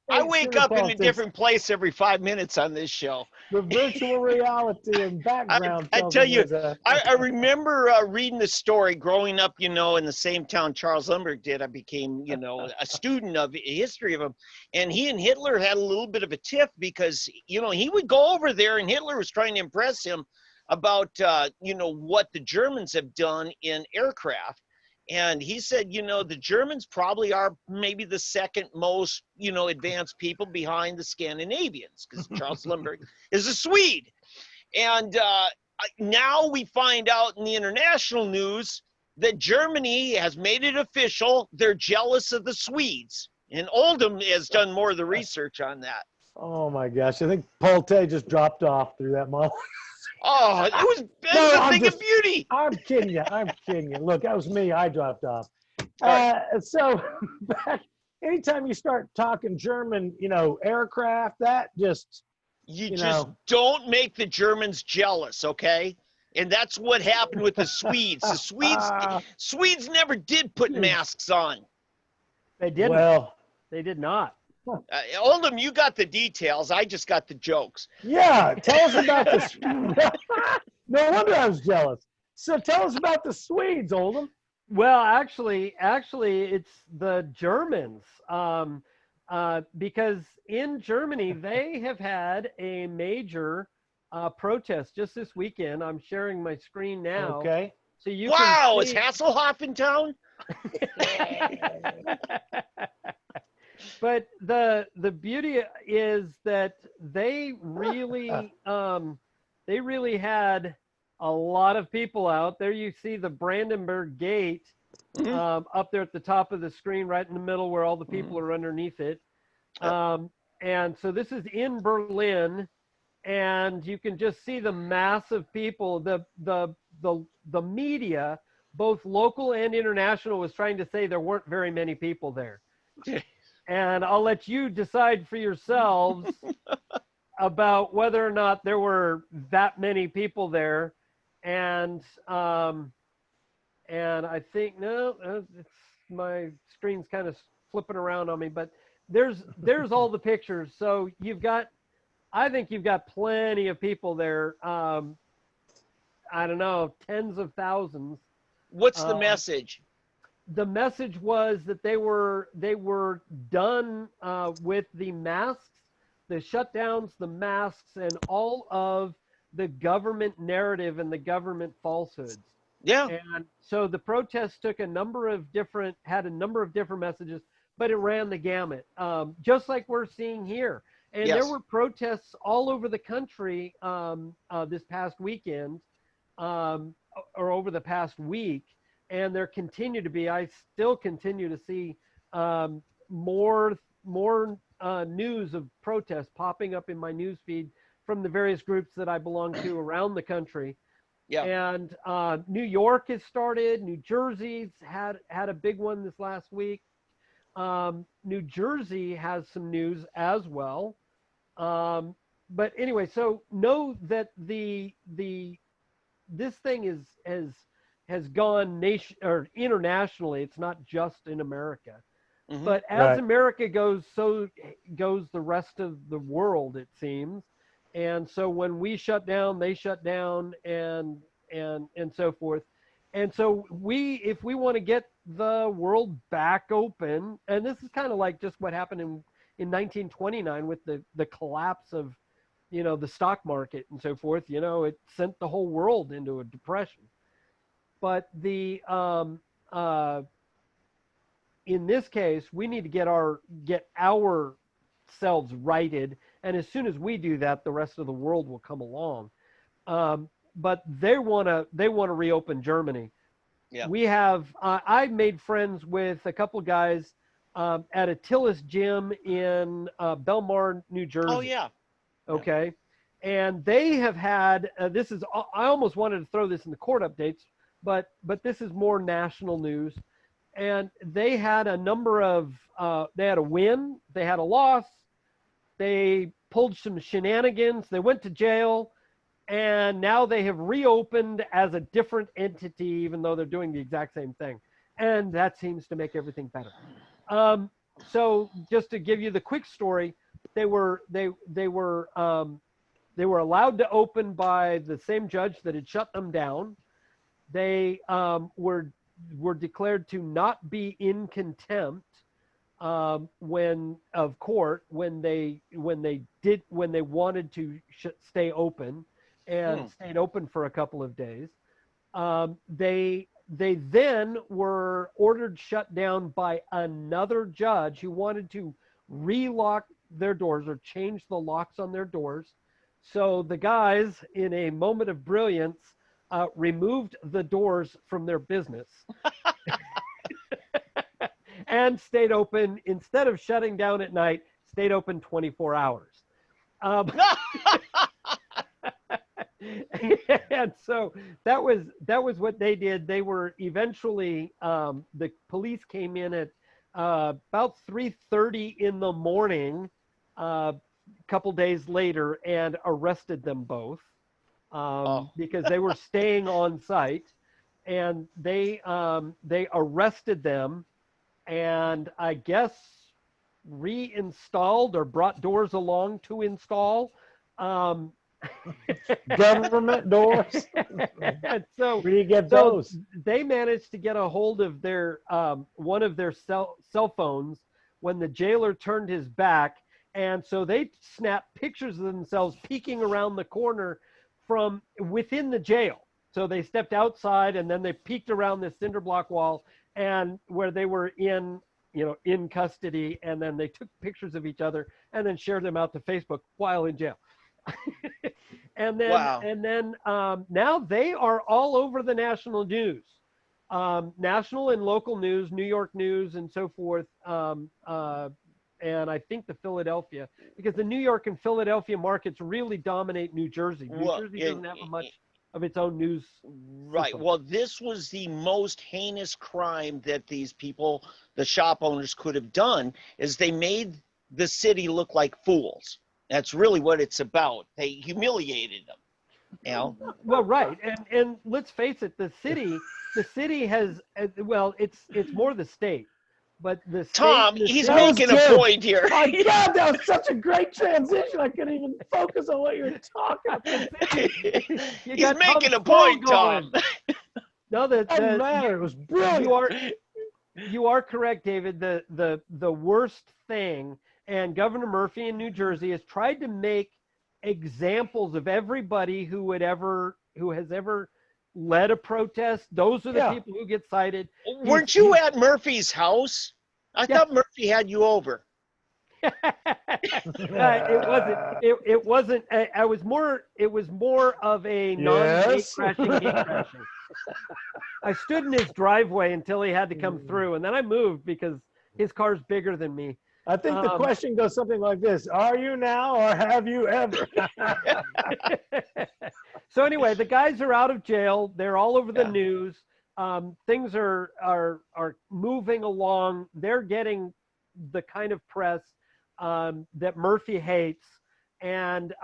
I wake up in a different place every 5 minutes on this show. The virtual reality and background. I tell you, I remember reading the story growing up, in the same town Charles Lindbergh did. I became, a student of history of him. And he and Hitler had a little bit of a tiff because, he would go over there and Hitler was trying to impress him about, what the Germans have done in aircraft. And he said, the Germans probably are maybe the second most, advanced people behind the Scandinavians, because Charles Lindbergh is a Swede. And now we find out in the international news that Germany has made it official. They're jealous of the Swedes. And Oldham has done more of the research on that. Oh, my gosh. I think Polte just dropped off through that model. Oh, it was a thing of beauty. I'm kidding you. Look, that was me. I dropped off. So anytime you start talking German, aircraft, that just, you just don't make the Germans jealous, okay? And that's what happened with the Swedes. The Swedes never did put masks on. They didn't. Well, they did not. Oldham, you got the details. I just got the jokes. Yeah, tell us about this. No wonder I was jealous. So tell us about the Swedes, Oldham. Well, actually, it's the Germans, because in Germany they have had a major protest just this weekend. I'm sharing my screen now. Okay. So you Wow, can is see... Hasselhoff in town? But the beauty is that they really had a lot of people out there. You see the Brandenburg Gate up there at the top of the screen, right in the middle where all the people are underneath it. And so this is in Berlin, and you can just see the mass of people. The media, both local and international, was trying to say there weren't very many people there. And I'll let you decide for yourselves about whether or not there were that many people there. And I think, it's, my screen's kind of flipping around on me, but there's all the pictures. So I think you've got plenty of people there. I don't know, tens of thousands. What's the message? The message was that they were done with the masks, the shutdowns, the masks, and all of the government narrative and the government falsehoods. Yeah. And so the protest took had a number of different messages, but it ran the gamut, just like we're seeing here. And there were protests all over the country this past weekend, or over the past week. And there continue to be. I still continue to see more news of protests popping up in my news feed from the various groups that I belong to around the country. Yeah. And New York has started. New Jersey's had a big one this last week. New Jersey has some news as well. But anyway, so know that this thing has gone internationally. It's not just in America. But as America goes, so goes the rest of the world, it seems. And so when we shut down, they shut down, and so forth. And so if we want to get the world back open, and this is kind of like just what happened in 1929 with the collapse of, the stock market and so forth. It sent the whole world into a depression. But in this case, we need to get ourselves righted, and as soon as we do that, the rest of the world will come along. But they want to reopen Germany. Yeah. We have I've made friends with a couple of guys at a Tillis gym in Belmar, New Jersey. Oh yeah. Okay. And they have had I almost wanted to throw this in the court updates, but this is more national news. And they had a number of they had a win, they had a loss, they pulled some shenanigans, they went to jail, and now they have reopened as a different entity, even though they're doing the exact same thing. And that seems to make everything better. So just to give you the quick story, they were allowed to open by the same judge that had shut them down. They were declared to not be in contempt when they wanted to stay open, and stayed open for a couple of days. They then were ordered shut down by another judge who wanted to relock their doors or change the locks on their doors. So the guys, in a moment of brilliance, removed the doors from their business and stayed open. Instead of shutting down at night, stayed open 24 hours. And so that was what they did. They were eventually, the police came in at about 3:30 in the morning, a couple days later, and arrested them both because they were staying on site, and they arrested them, and I guess reinstalled or brought doors along to install. Government doors. So where do you get those? They managed to get a hold of their one of their cell phones when the jailer turned his back, And so they snapped pictures of themselves peeking around the corner from within the jail. So they stepped outside and then they peeked around this cinder block wall and where they were in custody, and then they took pictures of each other and then shared them out to Facebook while in jail. and then now they are all over the national news, national and local news, New York news and so forth. And I think the Philadelphia, because the New York and Philadelphia markets really dominate New Jersey. New Jersey doesn't have much of its own news. Right. system. Well, this was the most heinous crime that these people, the shop owners, could have done, is they made the city look like fools. That's really what it's about. They humiliated them. You know? Well, right. And let's face it, the city has, well, it's more the state. But the state, Tom, he's making a point here. My God, that was such a great transition. I couldn't even focus on what you were talking about. He's making a point, Tom. No, Doesn't matter. It was brilliant. You are correct, David. The worst thing, and Governor Murphy in New Jersey has tried to make examples of everybody who has ever led a protest. Those are the people who get cited. Weren't you at Murphy's house? I thought Murphy had you over. It wasn't. It was more of a non-gate crashing. I stood in his driveway until he had to come through, and then I moved because his car's bigger than me. I think the question goes something like this: are you now, or have you ever? So anyway, the guys are out of jail. They're all over the news. Things are moving along. They're getting the kind of press that Murphy hates, and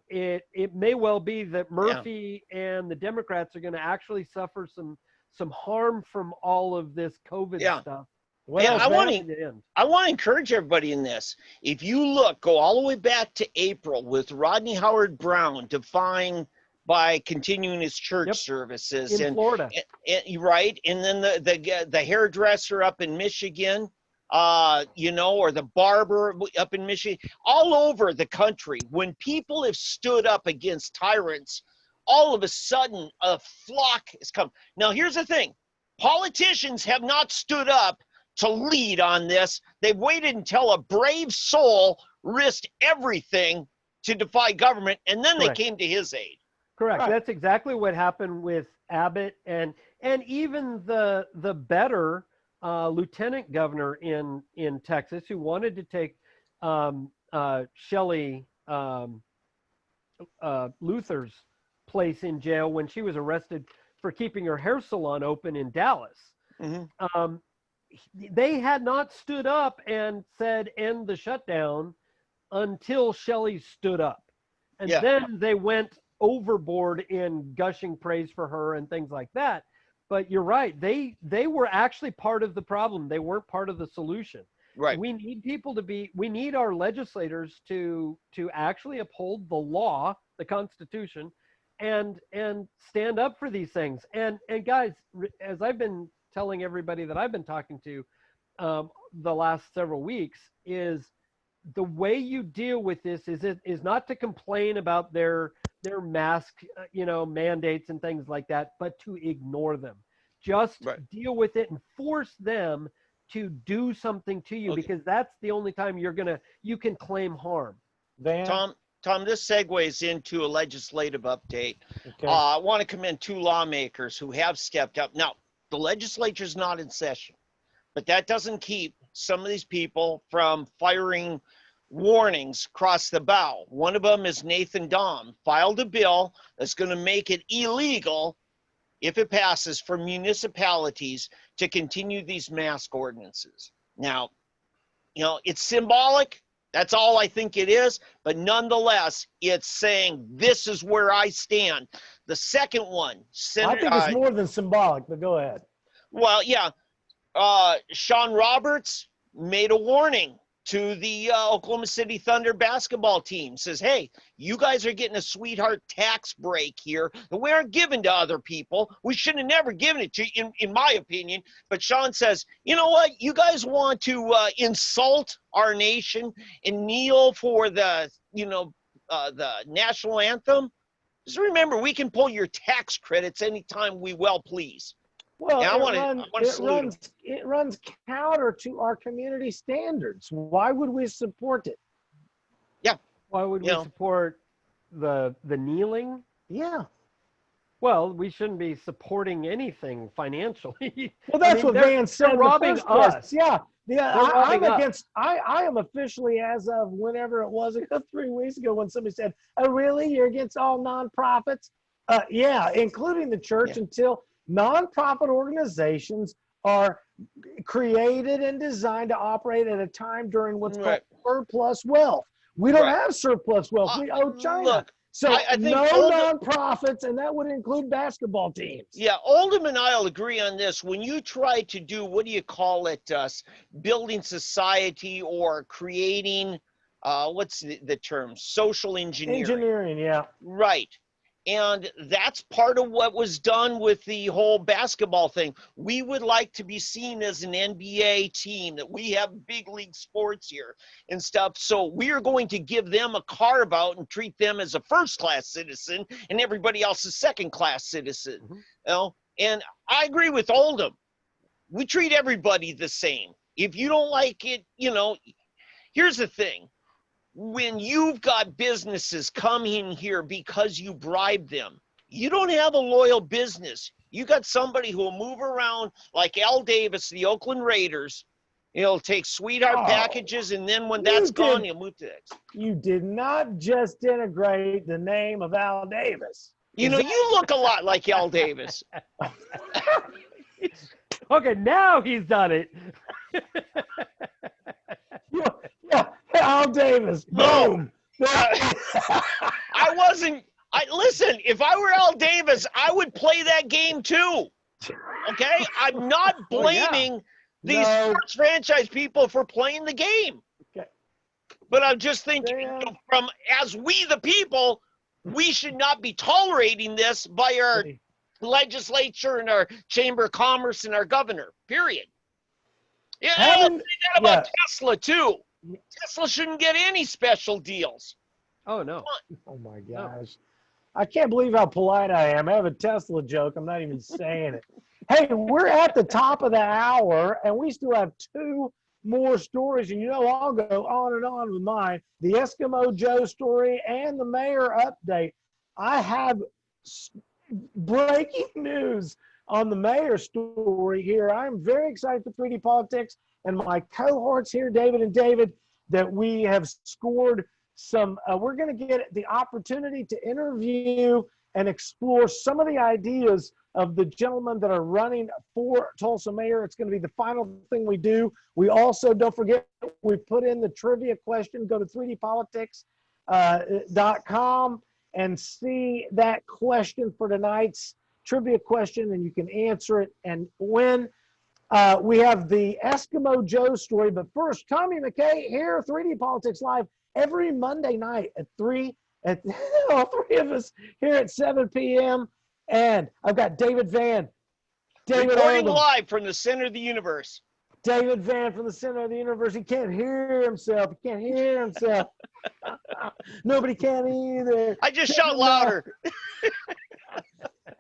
it may well be that Murphy and the Democrats are going to actually suffer some harm from all of this COVID stuff. I want to encourage everybody in this. If you go all the way back to April with Rodney Howard Brown defying by continuing his church services in Florida, right? And then the hairdresser up in Michigan, or the barber up in Michigan, all over the country. When people have stood up against tyrants, all of a sudden a flock has come. Now, here's the thing: politicians have not stood up to lead on this. They've waited until a brave soul risked everything to defy government, and then they came to his aid. Correct. Right. That's exactly what happened with Abbott and even the better lieutenant governor in Texas, who wanted to take Shelley Luther's place in jail when she was arrested for keeping her hair salon open in Dallas. Mm-hmm. They had not stood up and said end the shutdown until Shelley stood up, and then they went overboard in gushing praise for her and things like that. But you're right, they were actually part of the problem. They weren't part of the solution. Right. We need our legislators to actually uphold the law, the Constitution, and stand up for these things. And guys, as I've been telling everybody that I've been talking to the last several weeks, is the way you deal with this is not to complain about their mask, mandates and things like that, but to ignore them. Just deal with it and force them to do something to you, because that's the only time you can claim harm. Tom, this segues into a legislative update. Okay. I want to commend two lawmakers who have stepped up. Now, the legislature's not in session, but that doesn't keep some of these people from firing warnings across the bow. One of them is Nathan Dahm, filed a bill that's going to make it illegal, if it passes, for municipalities to continue these mask ordinances. Now, it's symbolic. That's all I think it is. But nonetheless, it's saying this is where I stand. The second one, I think it's more than symbolic, but go ahead. Well, yeah. Sean Roberts made a warning to the Oklahoma City Thunder basketball team. Says, hey, you guys are getting a sweetheart tax break here that we aren't giving to other people. We should have never given it to you, in my opinion. But Sean says, you know what? You guys want to insult our nation and kneel for the, the national anthem? Just remember, we can pull your tax credits anytime we well please. Well, it runs counter to our community standards. Why would we support it? Yeah. Why would we support the kneeling? Yeah. Well, we shouldn't be supporting anything financially. Well, that's what Van said. They're robbing us. Yeah. I'm against. us. I am officially, as of whenever it was, 3 weeks ago, when somebody said, "Oh, really? You're against all nonprofits?" Yeah, including the church, until nonprofit organizations are created and designed to operate at a time during what's called surplus wealth. We don't have surplus wealth. We owe China. Look, so I think nonprofits, and that would include basketball teams. Yeah, Oldham and I'll agree on this. When you try to do, what do you call it, building society or creating, what's the term, social engineering. Engineering, yeah. Right. And that's part of what was done with the whole basketball thing. We would like to be seen as an NBA team, that we have big league sports here and stuff. So we are going to give them a carve out and treat them as a first-class citizen and everybody else a second-class citizen. Mm-hmm. You know? And I agree with Oldham. We treat everybody the same. If you don't like it, here's the thing. When you've got businesses come in here because you bribe them, you don't have a loyal business. You got somebody who will move around like Al Davis, the Oakland Raiders. He'll take sweetheart packages, and then when that's gone, he'll move to the next. You did not just denigrate the name of Al Davis. You look a lot like Al Davis. Okay, now he's done it. Yeah, Al Davis. Boom. Listen, if I were Al Davis, I would play that game too. Okay? I'm not blaming these sports franchise people for playing the game. Okay. But I'm just thinking, as we the people, we should not be tolerating this by our legislature and our chamber of commerce and our governor, period. Yeah, I'll say that about Tesla too. Tesla shouldn't get any special deals. Oh, no. Oh, my gosh. No. I can't believe how polite I am. I have a Tesla joke. I'm not even saying it. Hey, we're at the top of the hour, and we still have 2 more stories. And, I'll go on and on with mine. The Eskimo Joe story and the mayor update. I have breaking news on the mayor story here. I'm very excited for 3D Politics and my cohorts here, David and David, that we have scored some, we're going to get the opportunity to interview and explore some of the ideas of the gentlemen that are running for Tulsa mayor. It's going to be the final thing we do. We also, don't forget, we put in the trivia question. Go to 3dpolitics.com and see that question for tonight's trivia question, and you can answer it and win. We have the Eskimo Joe story, but first, Tommy McCay here, 3D Politics Live, every Monday night at 3, all 3 of us here at 7 p.m. And I've got David Van. Reporting live from the center of the universe. David Van from the center of the universe. He can't hear himself. He can't hear himself. Nobody can either. I just shout louder.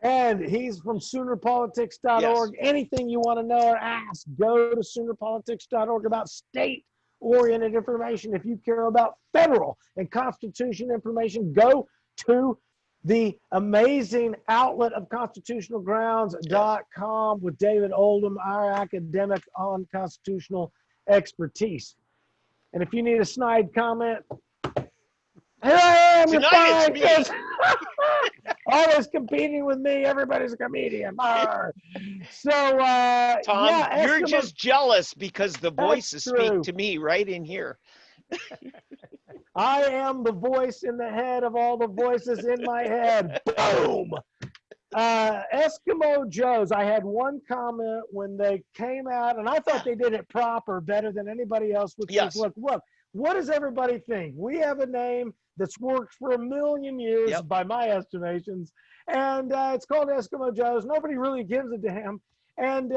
And he's from SoonerPolitics.org. Yes. Anything you want to know or ask, go to SoonerPolitics.org about state-oriented information. If you care about federal and Constitution information, go to the amazing outlet of ConstitutionalGrounds.com with David Oldham, our academic on constitutional expertise. And if you need a snide comment, here I am. Tonight it's me. Always competing with me. Everybody's a comedian. So, Tom, you're just jealous because the voices speak to me right in here. I am the voice in the head of all the voices in my head. Boom. Eskimo Joe's. I had one comment when they came out, and I thought they did it proper, better than anybody else. Which was, look, what does everybody think? We have a name that's worked for a million years, by my estimations, and it's called Eskimo Joe's. Nobody really gives a damn. And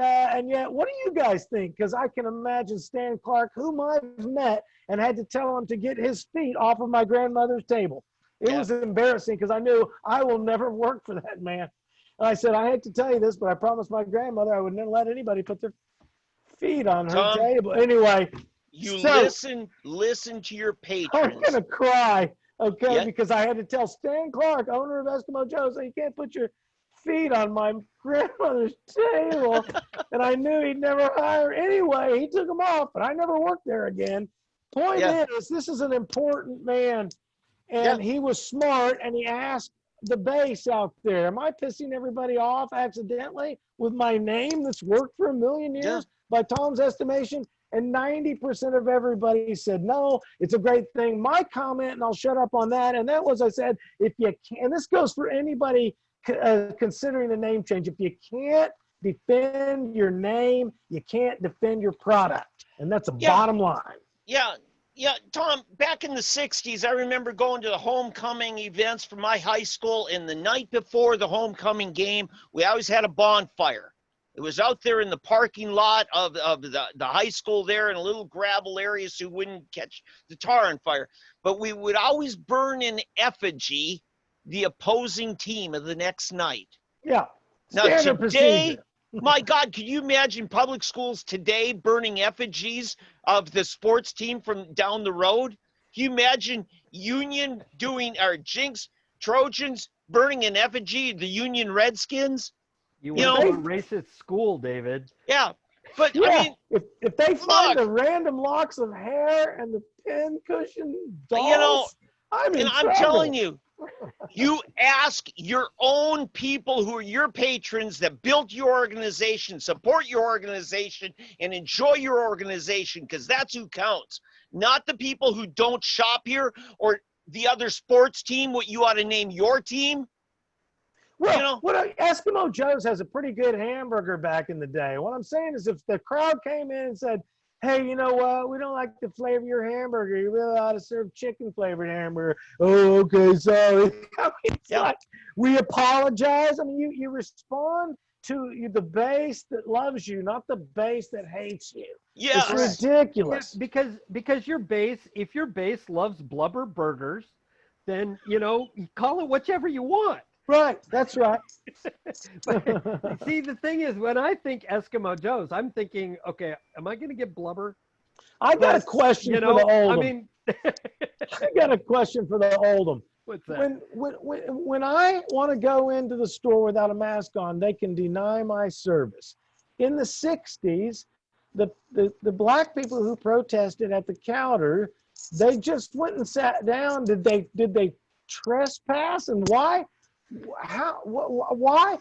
yet, what do you guys think? Because I can imagine Stan Clark, whom I've met, and had to tell him to get his feet off of my grandmother's table. It was embarrassing because I knew I will never work for that man. And I said, I hate to tell you this, but I promised my grandmother I would never let anybody put their feet on her table. Anyway, listen to your patrons. I'm gonna cry, because I had to tell Stan Clark, owner of Eskimo Joe's, so you can't put your feet on my grandmother's table. And I knew he'd never hire anyway. He took them off, but I never worked there again. Point is, this is an important man, and he was smart, and he asked the base out there, am I pissing everybody off accidentally with my name that's worked for a million years by Tom's estimation? And 90% of everybody said, no, it's a great thing. My comment, and I'll shut up on that, and that was, I said, if you can, and this goes for anybody considering a name change, if you can't defend your name, you can't defend your product. And that's a bottom line. Yeah, Tom, back in the 60s, I remember going to the homecoming events for my high school, and the night before the homecoming game, we always had a bonfire. It was out there in the parking lot of the high school there in a little gravel area so you wouldn't catch the tar on fire. But we would always burn in effigy the opposing team of the next night. Yeah. Now today, my God, can you imagine public schools today burning effigies of the sports team from down the road? Can you imagine Union doing, or Jinx Trojans burning an effigy of the Union Redskins? You went to a racist school, David. Yeah, but I mean, if they find the random locks of hair and the pincushion dolls, I'm telling you, you ask your own people who are your patrons that built your organization, support your organization, and enjoy your organization, because that's who counts. Not the people who don't shop here or the other sports team, what you ought to name your team. Well, Eskimo Joe's has a pretty good hamburger back in the day. What I'm saying is if the crowd came in and said, hey, you know what? We don't like the flavor of your hamburger. You really ought to serve chicken-flavored hamburger. Oh, okay, sorry. I mean, it's like, we apologize. I mean, you respond to the base that loves you, not the base that hates you. Yeah, it's ridiculous. Because your base, if your base loves blubber burgers, then, you call it whichever you want. Right, that's right. But, see, the thing is, when I think Eskimo Joe's, I'm thinking, okay, am I going to get blubber? I got a question for the Oldham. I mean, I got a question for the Oldham. What's that? When I want to go into the store without a mask on, they can deny my service. In the 60s, the black people who protested at the counter, they just went and sat down. Did they trespass, and why? Why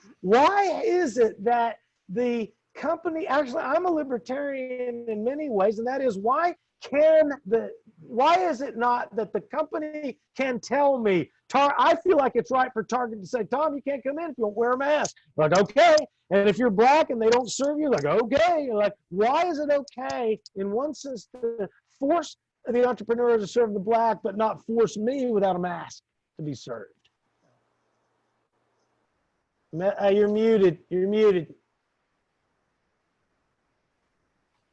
is it that the company, actually I'm a libertarian in many ways, and that is why is it not that the company can tell me, I feel like it's right for Target to say, Tom, you can't come in if you don't wear a mask. Like, okay. And if you're black and they don't serve you, like, okay. You're like, why is it okay in one sense to force the entrepreneur to serve the black, but not force me without a mask to be served? You're muted. You're muted.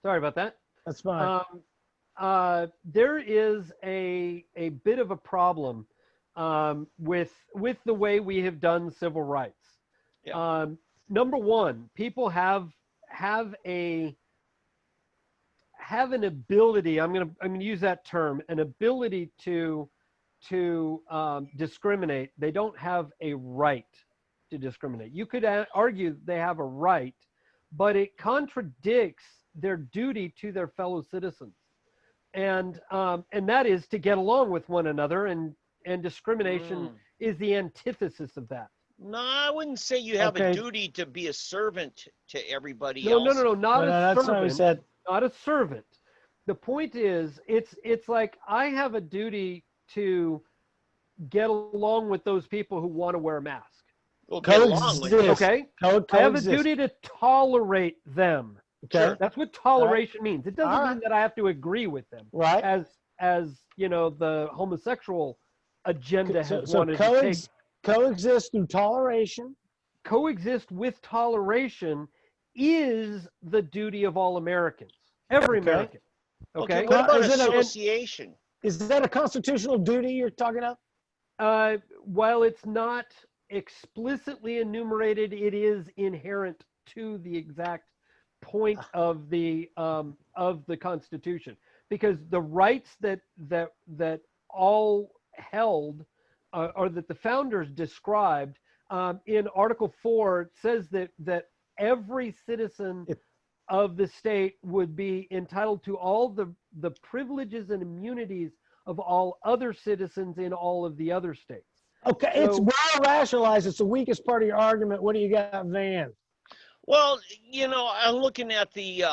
Sorry about that. That's fine. There is a bit of a problem with the way we have done civil rights. Yeah. Number one, people have an ability. I'm gonna use that term, an ability to discriminate. They don't have a right to discriminate. You could argue they have a right, but it contradicts their duty to their fellow citizens, and that is to get along with one another, and discrimination is the antithesis of that. No, I wouldn't say you have a duty to be a servant to everybody else. No, not a that's servant. Not what he said. Not a servant. The point is, it's like I have a duty to get along with those people who want to wear a mask. We'll get along with it. Okay. I have a duty to tolerate them. Okay. Sure. That's what toleration means. It doesn't All right. mean that I have to agree with them. Right. As you know, the homosexual agenda has wanted to take. Coexist through toleration. Coexist with toleration is the duty of all Americans. Every American. Okay. What about Is it association? Is that a constitutional duty you're talking about? While it's not explicitly enumerated, it is inherent to the exact point of the Constitution, because the rights that all held or that the founders described in Article 4, it says that every citizen of the state would be entitled to all the privileges and immunities of all other citizens in all of the other states. Okay, so, it's well rationalized. It's the weakest part of your argument. What do you got, Van? Well, you know, I'm looking at the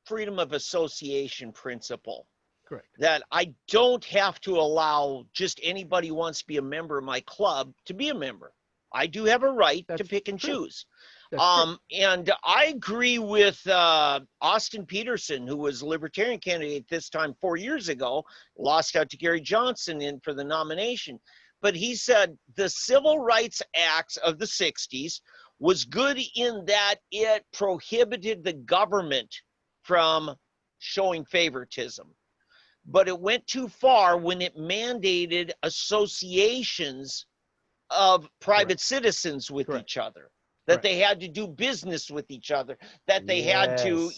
freedom of association principle. Correct. That I don't have to allow just anybody who wants to be a member of my club to be a member. I do have a right to pick and choose. And I agree with Austin Peterson, who was a Libertarian candidate this time 4 years ago, lost out to Gary Johnson in for the nomination. But he said the Civil Rights Acts of the 60s was good in that it prohibited the government from showing favoritism. But it went too far when it mandated associations of private citizens with each other, that they had to do business with each other, that they had to,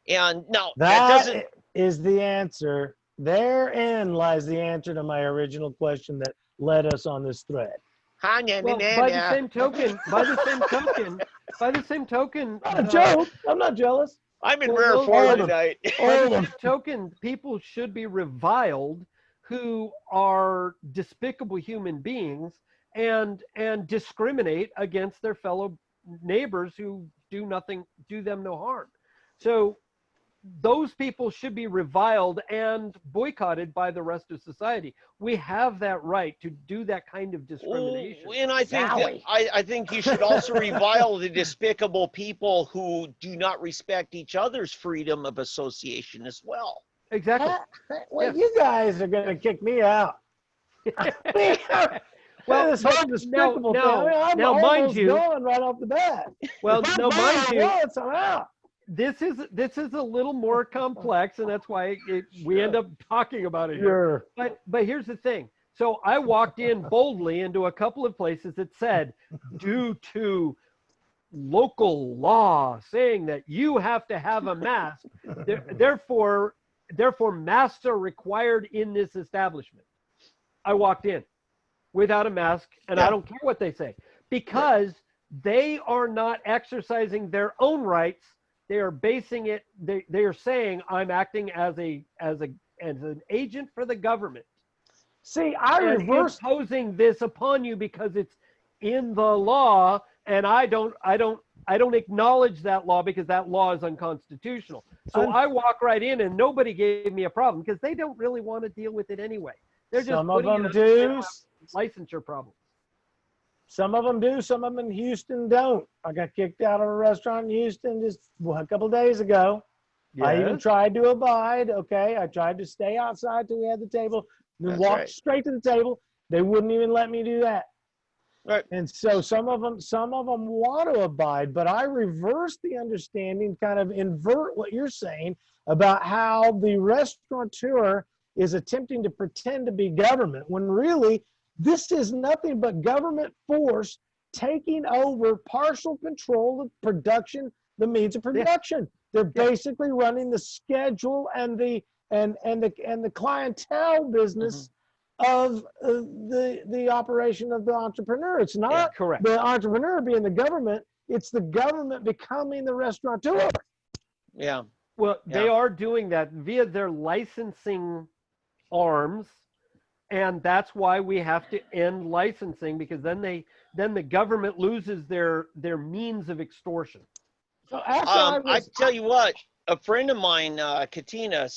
and now that doesn't is the answer. Therein lies the answer to my original question that led us on this thread. Well, by the same token, by the same token, not a joke. I'm not jealous. I'm in rare form tonight. By the same token, people should be reviled who are despicable human beings and discriminate against their fellow neighbors who do them no harm. So those people should be reviled and boycotted by the rest of society. We have that right to do that kind of discrimination. And I think I think you should also revile the despicable people who do not respect each other's freedom of association as well. Exactly. Well, you guys are going to kick me out. Well, this whole despicable thing. I'm mind you, going right off the bat. Well, no, mind you, I'm out. This is a little more complex, and that's why we end up talking about it here. Sure. But here's the thing. So I walked in boldly into a couple of places that said, due to local law saying that you have to have a mask, therefore masks are required in this establishment. I walked in without a mask, and I don't care what they say, because they are not exercising their own rights. They are basing it. They are saying I'm acting as an agent for the government. See, I reverse imposing this upon you because it's in the law, and I don't acknowledge that law because that law is unconstitutional. So I walk right in, and nobody gave me a problem because they don't really want to deal with it anyway. They're just some of them do licensure problems. Some of them do. Some of them in Houston don't. I got kicked out of a restaurant in Houston just a couple of days ago. Yes. I even tried to abide. Okay, I tried to stay outside till we had the table. Then walked straight to the table. They wouldn't even let me do that. Right. And so some of them want to abide, but I reverse the understanding, kind of invert what you're saying about how the restaurateur is attempting to pretend to be government when really this is nothing but government force taking over partial control of production, the means of production. They're basically running the schedule and the clientele business of the operation of the entrepreneur. It's not the entrepreneur being the government, it's the government becoming the restaurateur. Yeah. Well, they are doing that via their licensing arms, and that's why we have to end licensing, because then the government loses their means of extortion. So I tell you what, a friend of mine, Katina,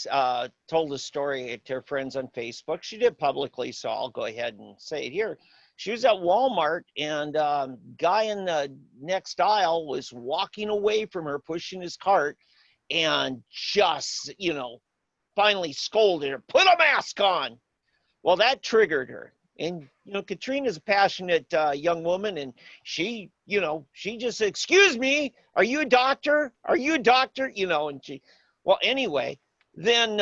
told a story to her friends on Facebook. She did publicly, so I'll go ahead and say it here. She was at Walmart, and guy in the next aisle was walking away from her, pushing his cart, and just, finally scolded her, "Put a mask on." Well, that triggered her. And, Katrina's a passionate young woman, and she just said, "Excuse me, are you a doctor? Are you a doctor?" Well, anyway, then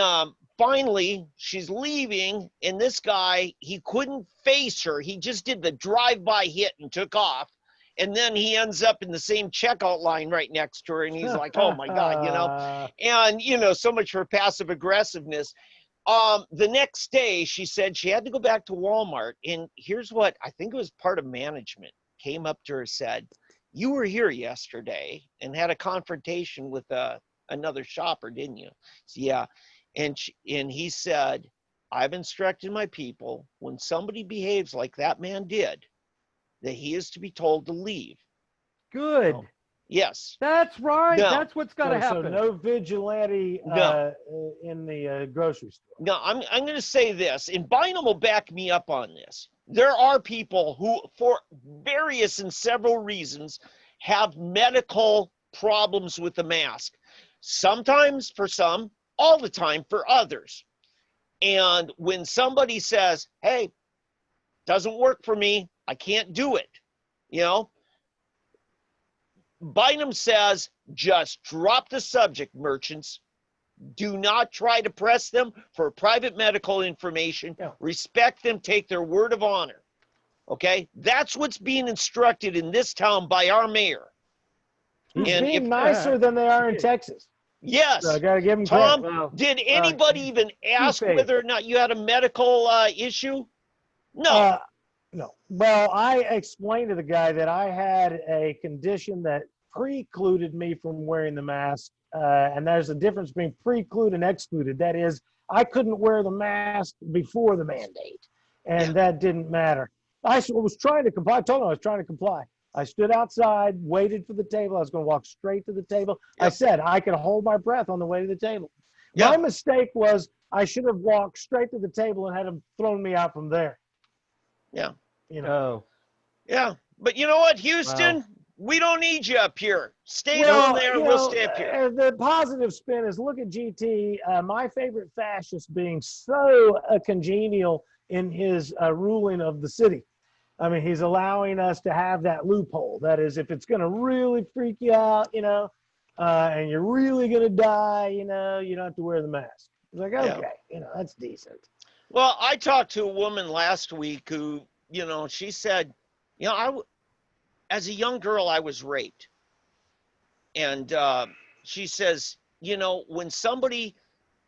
finally she's leaving, and this guy, he couldn't face her. He just did the drive-by hit and took off. And then he ends up in the same checkout line right next to her, and he's like, "Oh my God," and, so much for passive aggressiveness. The next day, she said she had to go back to Walmart, and here's what, I think it was part of management, came up to her, said, "You were here yesterday and had a confrontation with another shopper, didn't you?" So, yeah. And he said, "I've instructed my people, when somebody behaves like that man did, that he is to be told to leave." Good. So, yes. That's right. No. That's what's got to happen. So no vigilante in the grocery store. No, I'm going to say this, and Bynum will back me up on this. There are people who, for various and several reasons, have medical problems with the mask. Sometimes for some, all the time for others. And when somebody says, "Hey, doesn't work for me, I can't do it," Bynum says, just drop the subject, merchants. Do not try to press them for private medical information. Yeah. Respect them, take their word of honor. Okay? That's what's being instructed in this town by our mayor. He's And being nicer than they are in Texas. Yes. So I got to give him Tom, credit. Wow. did anybody even ask whether or not you had a medical issue? No. No. Well, I explained to the guy that I had a condition that precluded me from wearing the mask. And there's a difference between preclude and excluded. That is, I couldn't wear the mask before the mandate, and that didn't matter. I was trying to comply. I told him I was trying to comply. I stood outside, waited for the table. I was going to walk straight to the table. I said I could hold my breath on the way to the table. My mistake was I should have walked straight to the table and had them thrown me out from there. Yeah. Yeah. But you know what, Houston? Wow. We don't need you up here. Stay down there and we'll stay up here. The positive spin is look at GT, my favorite fascist, being so congenial in his ruling of the city. I mean, he's allowing us to have that loophole. That is, if it's going to really freak you out, and you're really going to die, you don't have to wear the mask. It's like, okay, that's decent. Well, I talked to a woman last week who, she said, as a young girl, I was raped. And she says, when somebody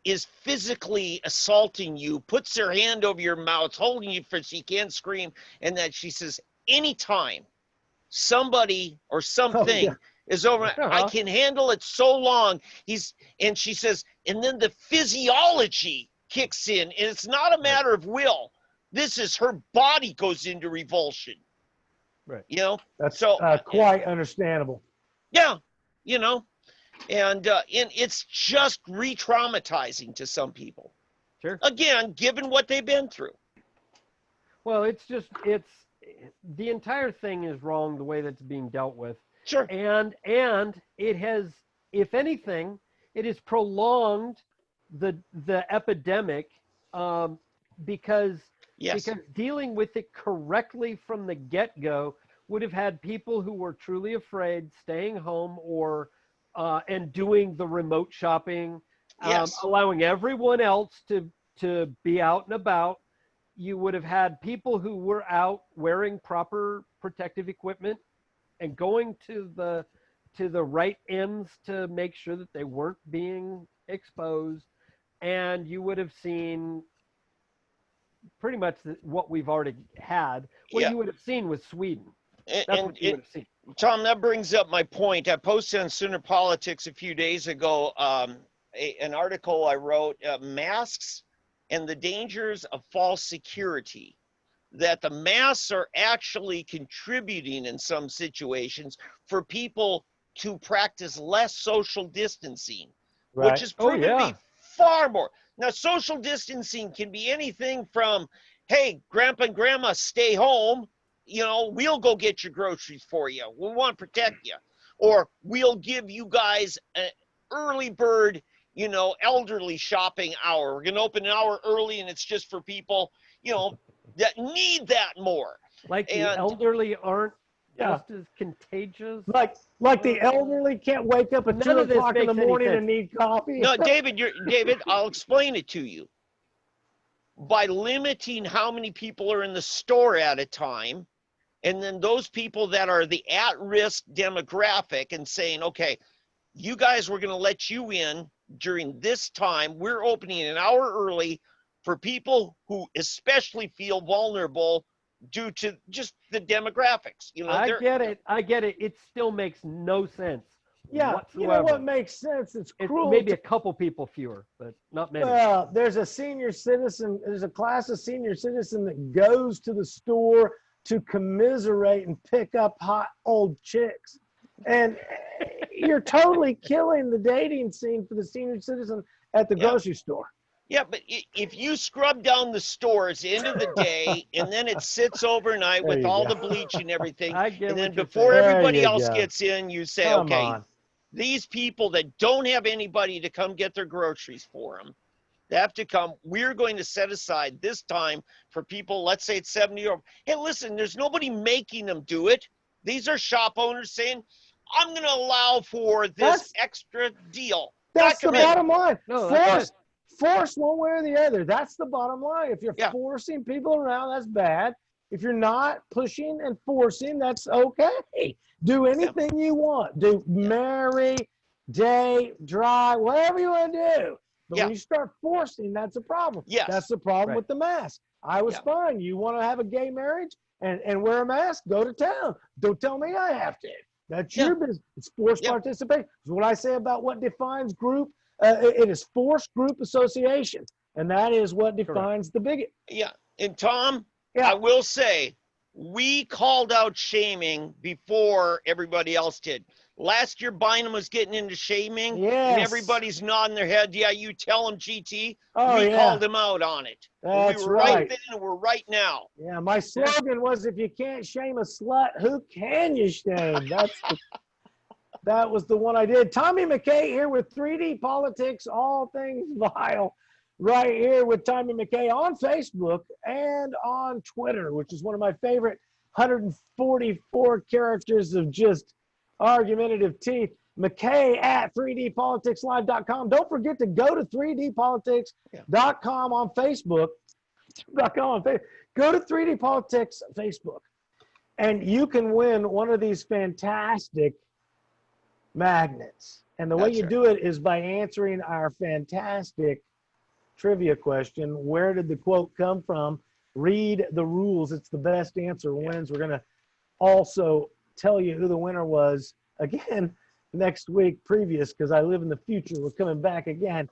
is physically assaulting you, puts their hand over your mouth, holding you so you can't scream, and that she says, anytime somebody or something is over, I can handle it so long. And she says, and then the physiology kicks in, and it's not a matter of will. This is her body goes into revulsion. Right. That's so quite understandable. Yeah. And it's just re-traumatizing to some people. Sure. Again, given what they've been through. Well, it's the entire thing is wrong the way that's being dealt with. Sure. And it has, if anything, it has prolonged the epidemic because dealing with it correctly from the get-go would have had people who were truly afraid staying home or and doing the remote shopping, allowing everyone else to be out and about. You would have had people who were out wearing proper protective equipment and going to the right ends to make sure that they weren't being exposed. And you would have seen pretty much what we've already had. What you would have seen was Sweden. That's what you would have seen. Tom, that brings up my point. I posted on Sooner Politics a few days ago an article I wrote, Masks and the Dangers of False Security, that the masks are actually contributing in some situations for people to practice less social distancing, which is proven to be far more. Now, social distancing can be anything from, hey, grandpa and grandma, stay home, we'll go get your groceries for you. We want to protect you. Or we'll give you guys an early bird, elderly shopping hour. We're going to open an hour early, and it's just for people, that need that more. Like the elderly aren't just as contagious. Like the elderly can't wake up at 2 o'clock in the morning and need coffee. No, David, I'll explain it to you. By limiting how many people are in the store at a time, and then those people that are the at-risk demographic, and saying, okay, you guys, we're going to let you in during this time. We're opening an hour early for people who especially feel vulnerable due to just the demographics. I get it. It still makes no sense. Yeah, whatsoever. You know what makes sense? It's cruel. Maybe a couple people fewer, but not many. Well, there's a class of senior citizen that goes to the store to commiserate and pick up hot old chicks. And you're totally killing the dating scene for the senior citizen at the grocery store. Yeah, but if you scrub down the store at the end of the day, and then it sits overnight with all the bleach and everything, and then before everybody else gets in, you say, these people that don't have anybody to come get their groceries for them, they have to come. We're going to set aside this time for people, let's say it's 70 or, hey, listen, there's nobody making them do it. These are shop owners saying, I'm going to allow for this extra deal. That's the bottom line. Force one way or the other. That's the bottom line. If you're forcing people around, that's bad. If you're not pushing and forcing, that's okay. Do anything you want. Do marry, date, drive, whatever you want to do. But when you start forcing, that's a problem. That's the problem with the mask. I was fine. You want to have a gay marriage and wear a mask? Go to town. Don't tell me I have to. That's your business. It's forced participation. It's what I say about what defines group. It is forced group association, and that is what defines the bigot. Yeah, and Tom, I will say, we called out shaming before everybody else did. Last year, Bynum was getting into shaming, and everybody's nodding their head. Yeah, you tell him, GT. We called him out on it. That's we were right then, and we're right now. Yeah, my slogan was, if you can't shame a slut, who can you shame? That was the one I did. Tommy McCay here with 3D Politics, all things vile, right here with Tommy McCay on Facebook and on Twitter, which is one of my favorite 144 characters of just argumentative teeth. McCay at 3dpoliticslive.com. Don't forget to go to 3dpolitics.com on Facebook. Go to 3D Politics Facebook, and you can win one of these fantastic magnets. And the way you do it is by answering our fantastic trivia question. Where did the quote come from? Read the rules. It's the best answer wins. We're going to also tell you who the winner was again next week, because I live in the future. We're coming back again.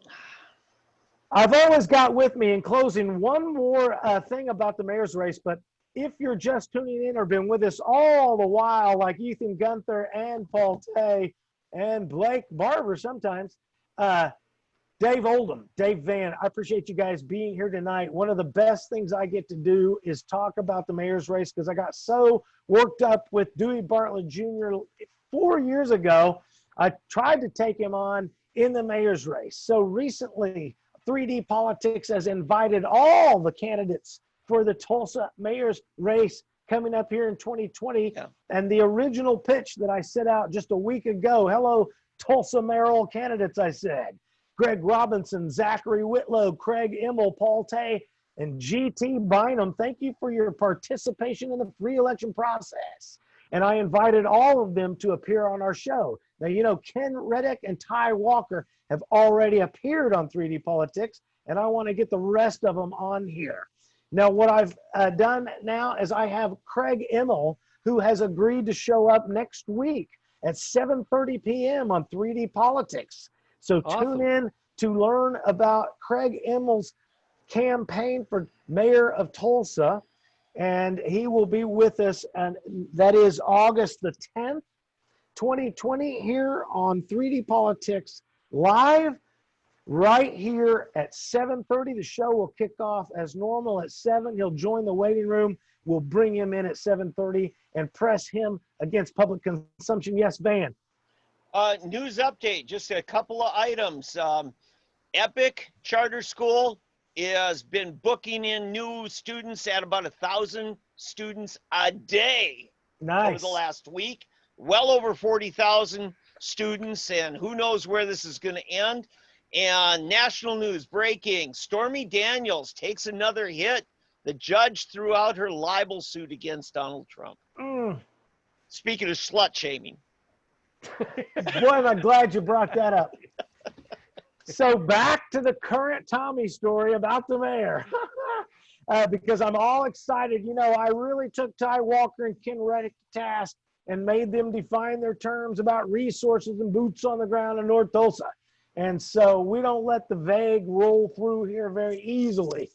I've always got with me in closing one more thing about the mayor's race, but if you're just tuning in or been with us all the while, like Ethan Gunther and Paul Tay and Blake Barber sometimes, Dave Oldham, Dave Van, I appreciate you guys being here tonight. One of the best things I get to do is talk about the mayor's race, because I got so worked up with Dewey Bartlett Jr. 4 years ago. I tried to take him on in the mayor's race. So recently, 3D Politics has invited all the candidates for the Tulsa mayor's race coming up here in 2020. And the original pitch that I set out just a week ago, hello, Tulsa mayoral candidates, I said. Greg Robinson, Zachary Whitlow, Craig Immel, Paul Tay, and GT Bynum. Thank you for your participation in the free election process. And I invited all of them to appear on our show. Now, you know, Ken Reddick and Ty Walker have already appeared on 3D Politics, and I want to get the rest of them on here. Now, what I've done now is I have Craig Immel, who has agreed to show up next week at 7:30 p.m. on 3D Politics. So tune in to learn about Craig Immel's campaign for mayor of Tulsa, and he will be with us, and that is August the 10th, 2020, here on 3D Politics Live. right here at 7:30. The show will kick off as normal at 7. He'll join the waiting room. We'll bring him in at 7:30 and press him against public consumption. Yes, Van. News update, just a couple of items. Epic Charter School has been booking in new students at about 1,000 students a day. Nice. Over the last week. Well over 40,000 students, and who knows where this is going to end. And national news breaking, Stormy Daniels takes another hit. The judge threw out her libel suit against Donald Trump. Speaking of slut shaming. Boy, am I glad you brought that up. So back to the current Tommy story about the mayor. Because I'm all excited. You know, I really took Ty Walker and Ken Reddick to task and made them define their terms about resources and boots on the ground in North Tulsa. And so we don't let the vague roll through here very easily.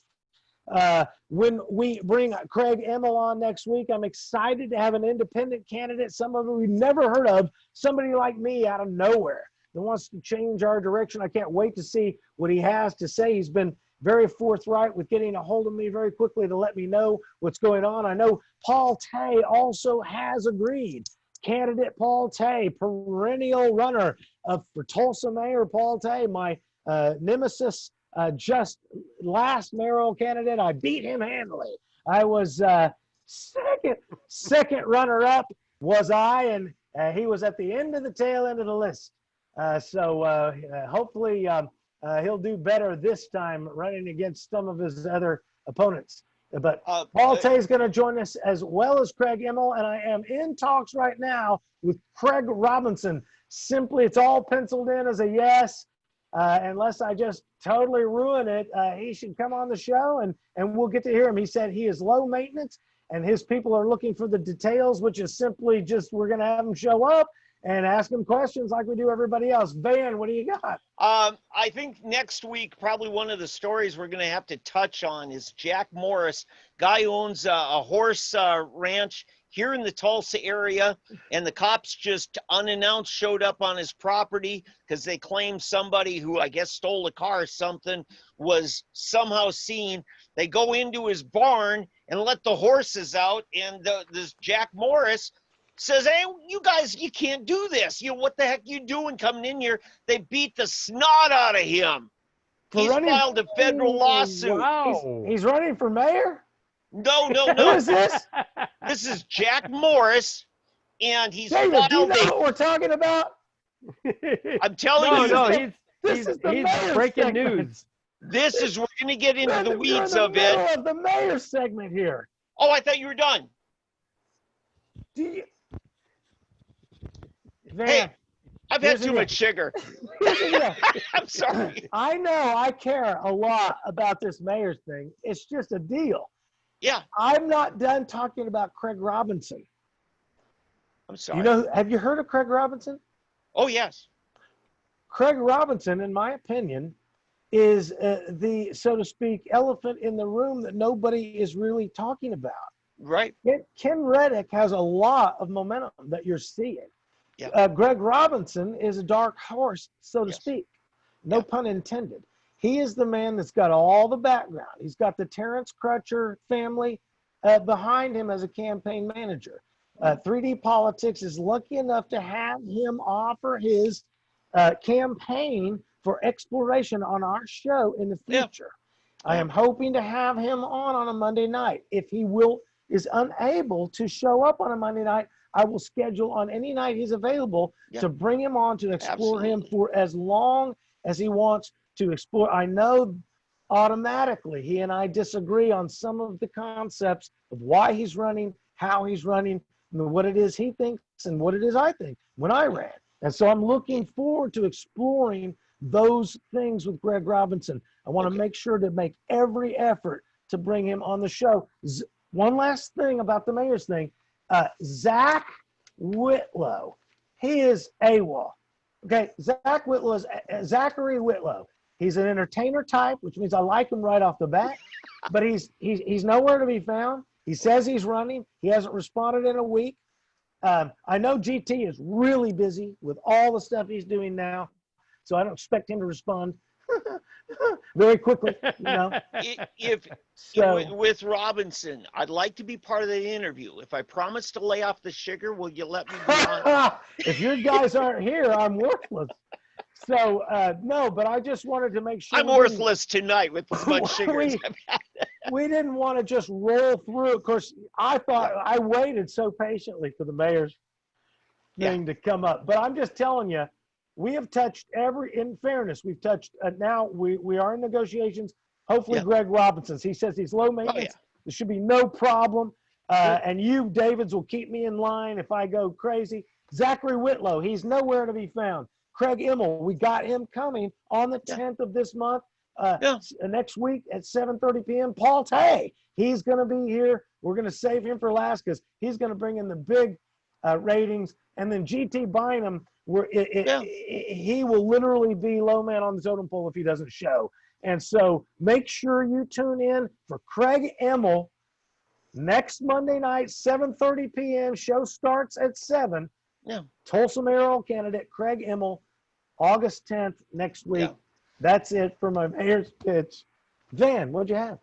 When we bring Craig Emmel on next week, I'm excited to have an independent candidate, some of them we've never heard of, somebody like me out of nowhere that wants to change our direction. I can't wait to see what he has to say. He's been very forthright with getting a hold of me very quickly to let me know what's going on. I know Paul Tay also has agreed. Candidate Paul Tay, perennial runner for Tulsa Mayor Paul Tay, my nemesis, just last mayoral candidate. I beat him handily. I was second runner-up was I, and he was at the end of the tail end of the list. So hopefully he'll do better this time running against some of his other opponents. But Paul Tay is going to join us as well as Craig Emmel, and I am in talks right now with Craig Robinson. Simply, it's all penciled in as a yes. Unless I just totally ruin it, he should come on the show, and we'll get to hear him. He said he is low maintenance, and his people are looking for the details, which is simply just we're going to have him show up and ask him questions like we do everybody else. Van, what do you got? I think next week, probably one of the stories we're going to have to touch on is Jack Morris, guy who owns a horse ranch here in the Tulsa area, and the cops just unannounced showed up on his property because they claimed somebody who I guess stole a car or something was somehow seen. They go into his barn and let the horses out, and this Jack Morris says, hey, you guys, you can't do this. You know, what the heck you doing coming in here? They beat the snot out of him. He's filed a federal lawsuit. Wow. He's running for mayor? No. Who is this? This is Jack Morris, and he's David, filed do you know what we're talking about? I'm telling you. He's breaking segment. news. This is, we're going to get into the You're weeds in the of it. middle of the mayor segment here. Oh, I thought you were done. Do you... Van, Hey, I've had here's too the much sugar. here's the deal. I'm sorry. I know I care a lot about this mayor's thing. It's just a deal. Yeah, I'm not done talking about Craig Robinson. I'm sorry. You know, have you heard of Craig Robinson? Oh, yes. Craig Robinson, in my opinion, is the, so to speak, elephant in the room that nobody is really talking about. Right. Ken Reddick has a lot of momentum that you're seeing. Yeah. Greg Robinson is a dark horse, so to Yes. speak. No pun intended. He is the man that's got all the background. He's got the Terrence Crutcher family behind him as a campaign manager. 3D Politics is lucky enough to have him offer his campaign for exploration on our show in the future. I am hoping to have him on a Monday night. If he is unable to show up on a Monday night, I will schedule on any night he's available to bring him on to explore him for as long as he wants to explore. I know automatically he and I disagree on some of the concepts of why he's running, how he's running, what it is he thinks and what it is I think when I ran. And so I'm looking forward to exploring those things with Greg Robinson. I want to make sure to make every effort to bring him on the show. One last thing about the mayor's thing. Zach Whitlow, he is AWOL. Okay, Zach Whitlow is Zachary Whitlow. He's an entertainer type, which means I like him right off the bat, but he's nowhere to be found. He says he's running. He hasn't responded in a week. I know GT is really busy with all the stuff he's doing now, so I don't expect him to respond very quickly, you know. If So with Robinson, I'd like to be part of the interview. If I promise to lay off the sugar, will you let me be on? if your guys aren't here, I'm worthless. So no, but I just wanted to make sure I'm worthless tonight with as much sugar as I've had. We didn't want to just roll through. Of course, I thought I waited so patiently for the mayor's thing to come up. But I'm just telling you, we have touched in fairness, we've touched, now we are in negotiations. Hopefully, Greg Robinson's. He says he's low maintenance. There should be no problem. And you, Davids, will keep me in line if I go crazy. Zachary Whitlow, he's nowhere to be found. Craig Immel, we got him coming on the 10th of this month. Next week at 7:30 p.m. Paul Tay, he's going to be here. We're going to save him for last because he's going to bring in the big ratings. And then GT Bynum, he will literally be low man on the totem pole if he doesn't show. And so make sure you tune in for Craig Immel next Monday night, 7:30 p.m. Show starts at 7. Tulsa mayoral candidate Craig Immel, August 10th next week. That's it for my mayor's pitch. Van, what'd you have?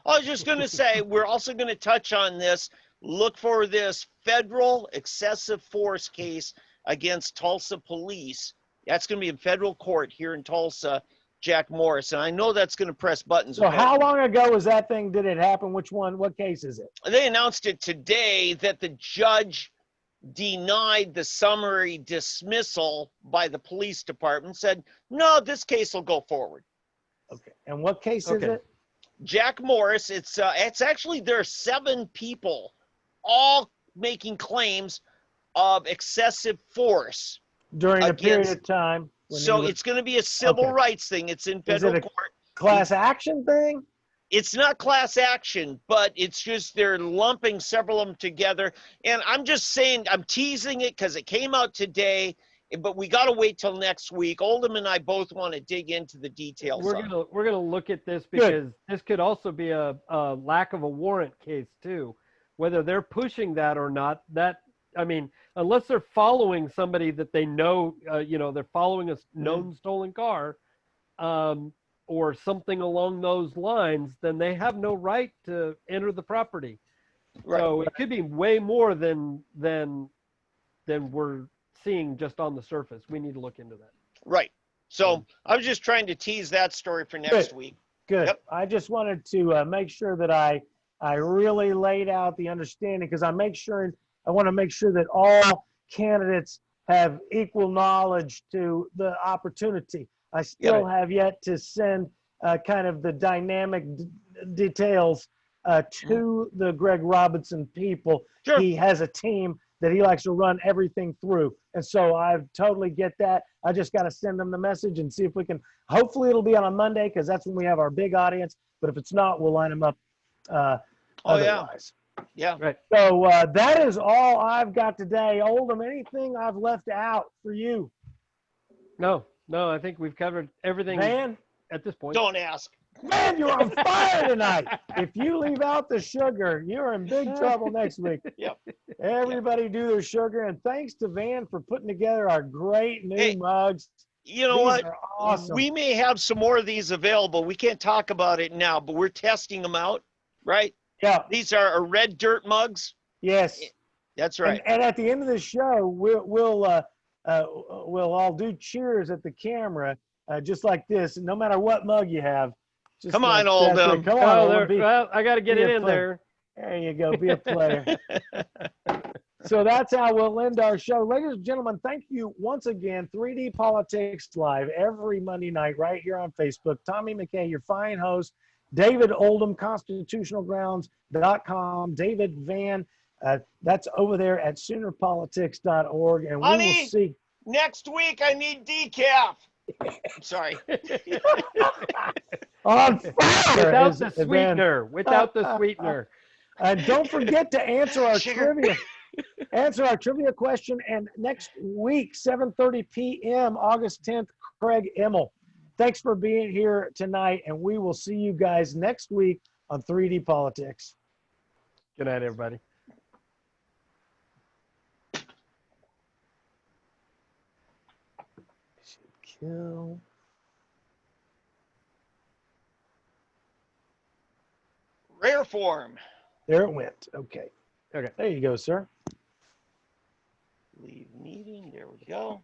I was just going to say, we're also going to touch on this. Look for this federal excessive force case against Tulsa police. That's going to be in federal court here in Tulsa, Jack Morris. And I know that's going to press buttons. So how long ago was that thing? Did it happen? Which one? What case is it? They announced it today that the judge denied the summary dismissal by the police department, said, no, this case will go forward. Okay. And what case is it? Jack Morris. It's actually, there are 7 people all making claims of excessive force during a period of time. So it's going to be a civil rights thing. It's in federal court. Class action thing? It's not class action, but it's just they're lumping several of them together. And I'm just saying, I'm teasing it because it came out today, but we got to wait till next week. Oldham and I both want to dig into the details. We're gonna look at this because this could also be a lack of a warrant case too, whether they're pushing that or not. That, I mean, unless they're following somebody that they know, they're following a known stolen car, or something along those lines, then they have no right to enter the property. Right. So it could be way more than we're seeing just on the surface. We need to look into that. Right. So I was just trying to tease that story for next week. Good. Yep. I just wanted to make sure that I really laid out the understanding because I want to make sure that all candidates have equal knowledge to the opportunity. I still have yet to send kind of the dynamic details to the Greg Robinson people. Sure. He has a team that he likes to run everything through. And so I totally get that. I just got to send them the message and see if we can, hopefully it'll be on a Monday because that's when we have our big audience. But if it's not, we'll line them up otherwise. Yeah. Right. So that is all I've got today. Oldham, anything I've left out for you? No, I think we've covered everything at this point. Don't ask. Man, you're on fire tonight. If you leave out the sugar, you're in big trouble next week. Yep. Everybody do their sugar. And thanks to Van for putting together our great new mugs. You know what? Awesome. We may have some more of these available. We can't talk about it now, but we're testing them out, right? Yeah. These are red dirt mugs. Yes. That's right. And at the end of the show, we'll all do cheers at the camera, just like this. And no matter what mug you have. Come on, Oldham. Come on, Oldham. Well, I got to get it in there. There you go. Be a player. So that's how we'll end our show. Ladies and gentlemen, thank you once again. 3D Politics Live every Monday night right here on Facebook. Tommy McCay, your fine host. David Oldham, constitutionalgrounds.com. David Van, that's over there at soonerpolitics.org. And we will see. Next week, I need decaf. I'm sorry. On fire. Without the sweetener. And don't forget to answer our trivia. Answer our trivia question. And next week, 7:30 p.m., August 10th, Craig Immel. Thanks for being here tonight, and we will see you guys next week on 3D Politics. Good night, everybody. Kill. Prayer form. There it went. Okay. Okay. There you go, sir. Leave meeting. There we go.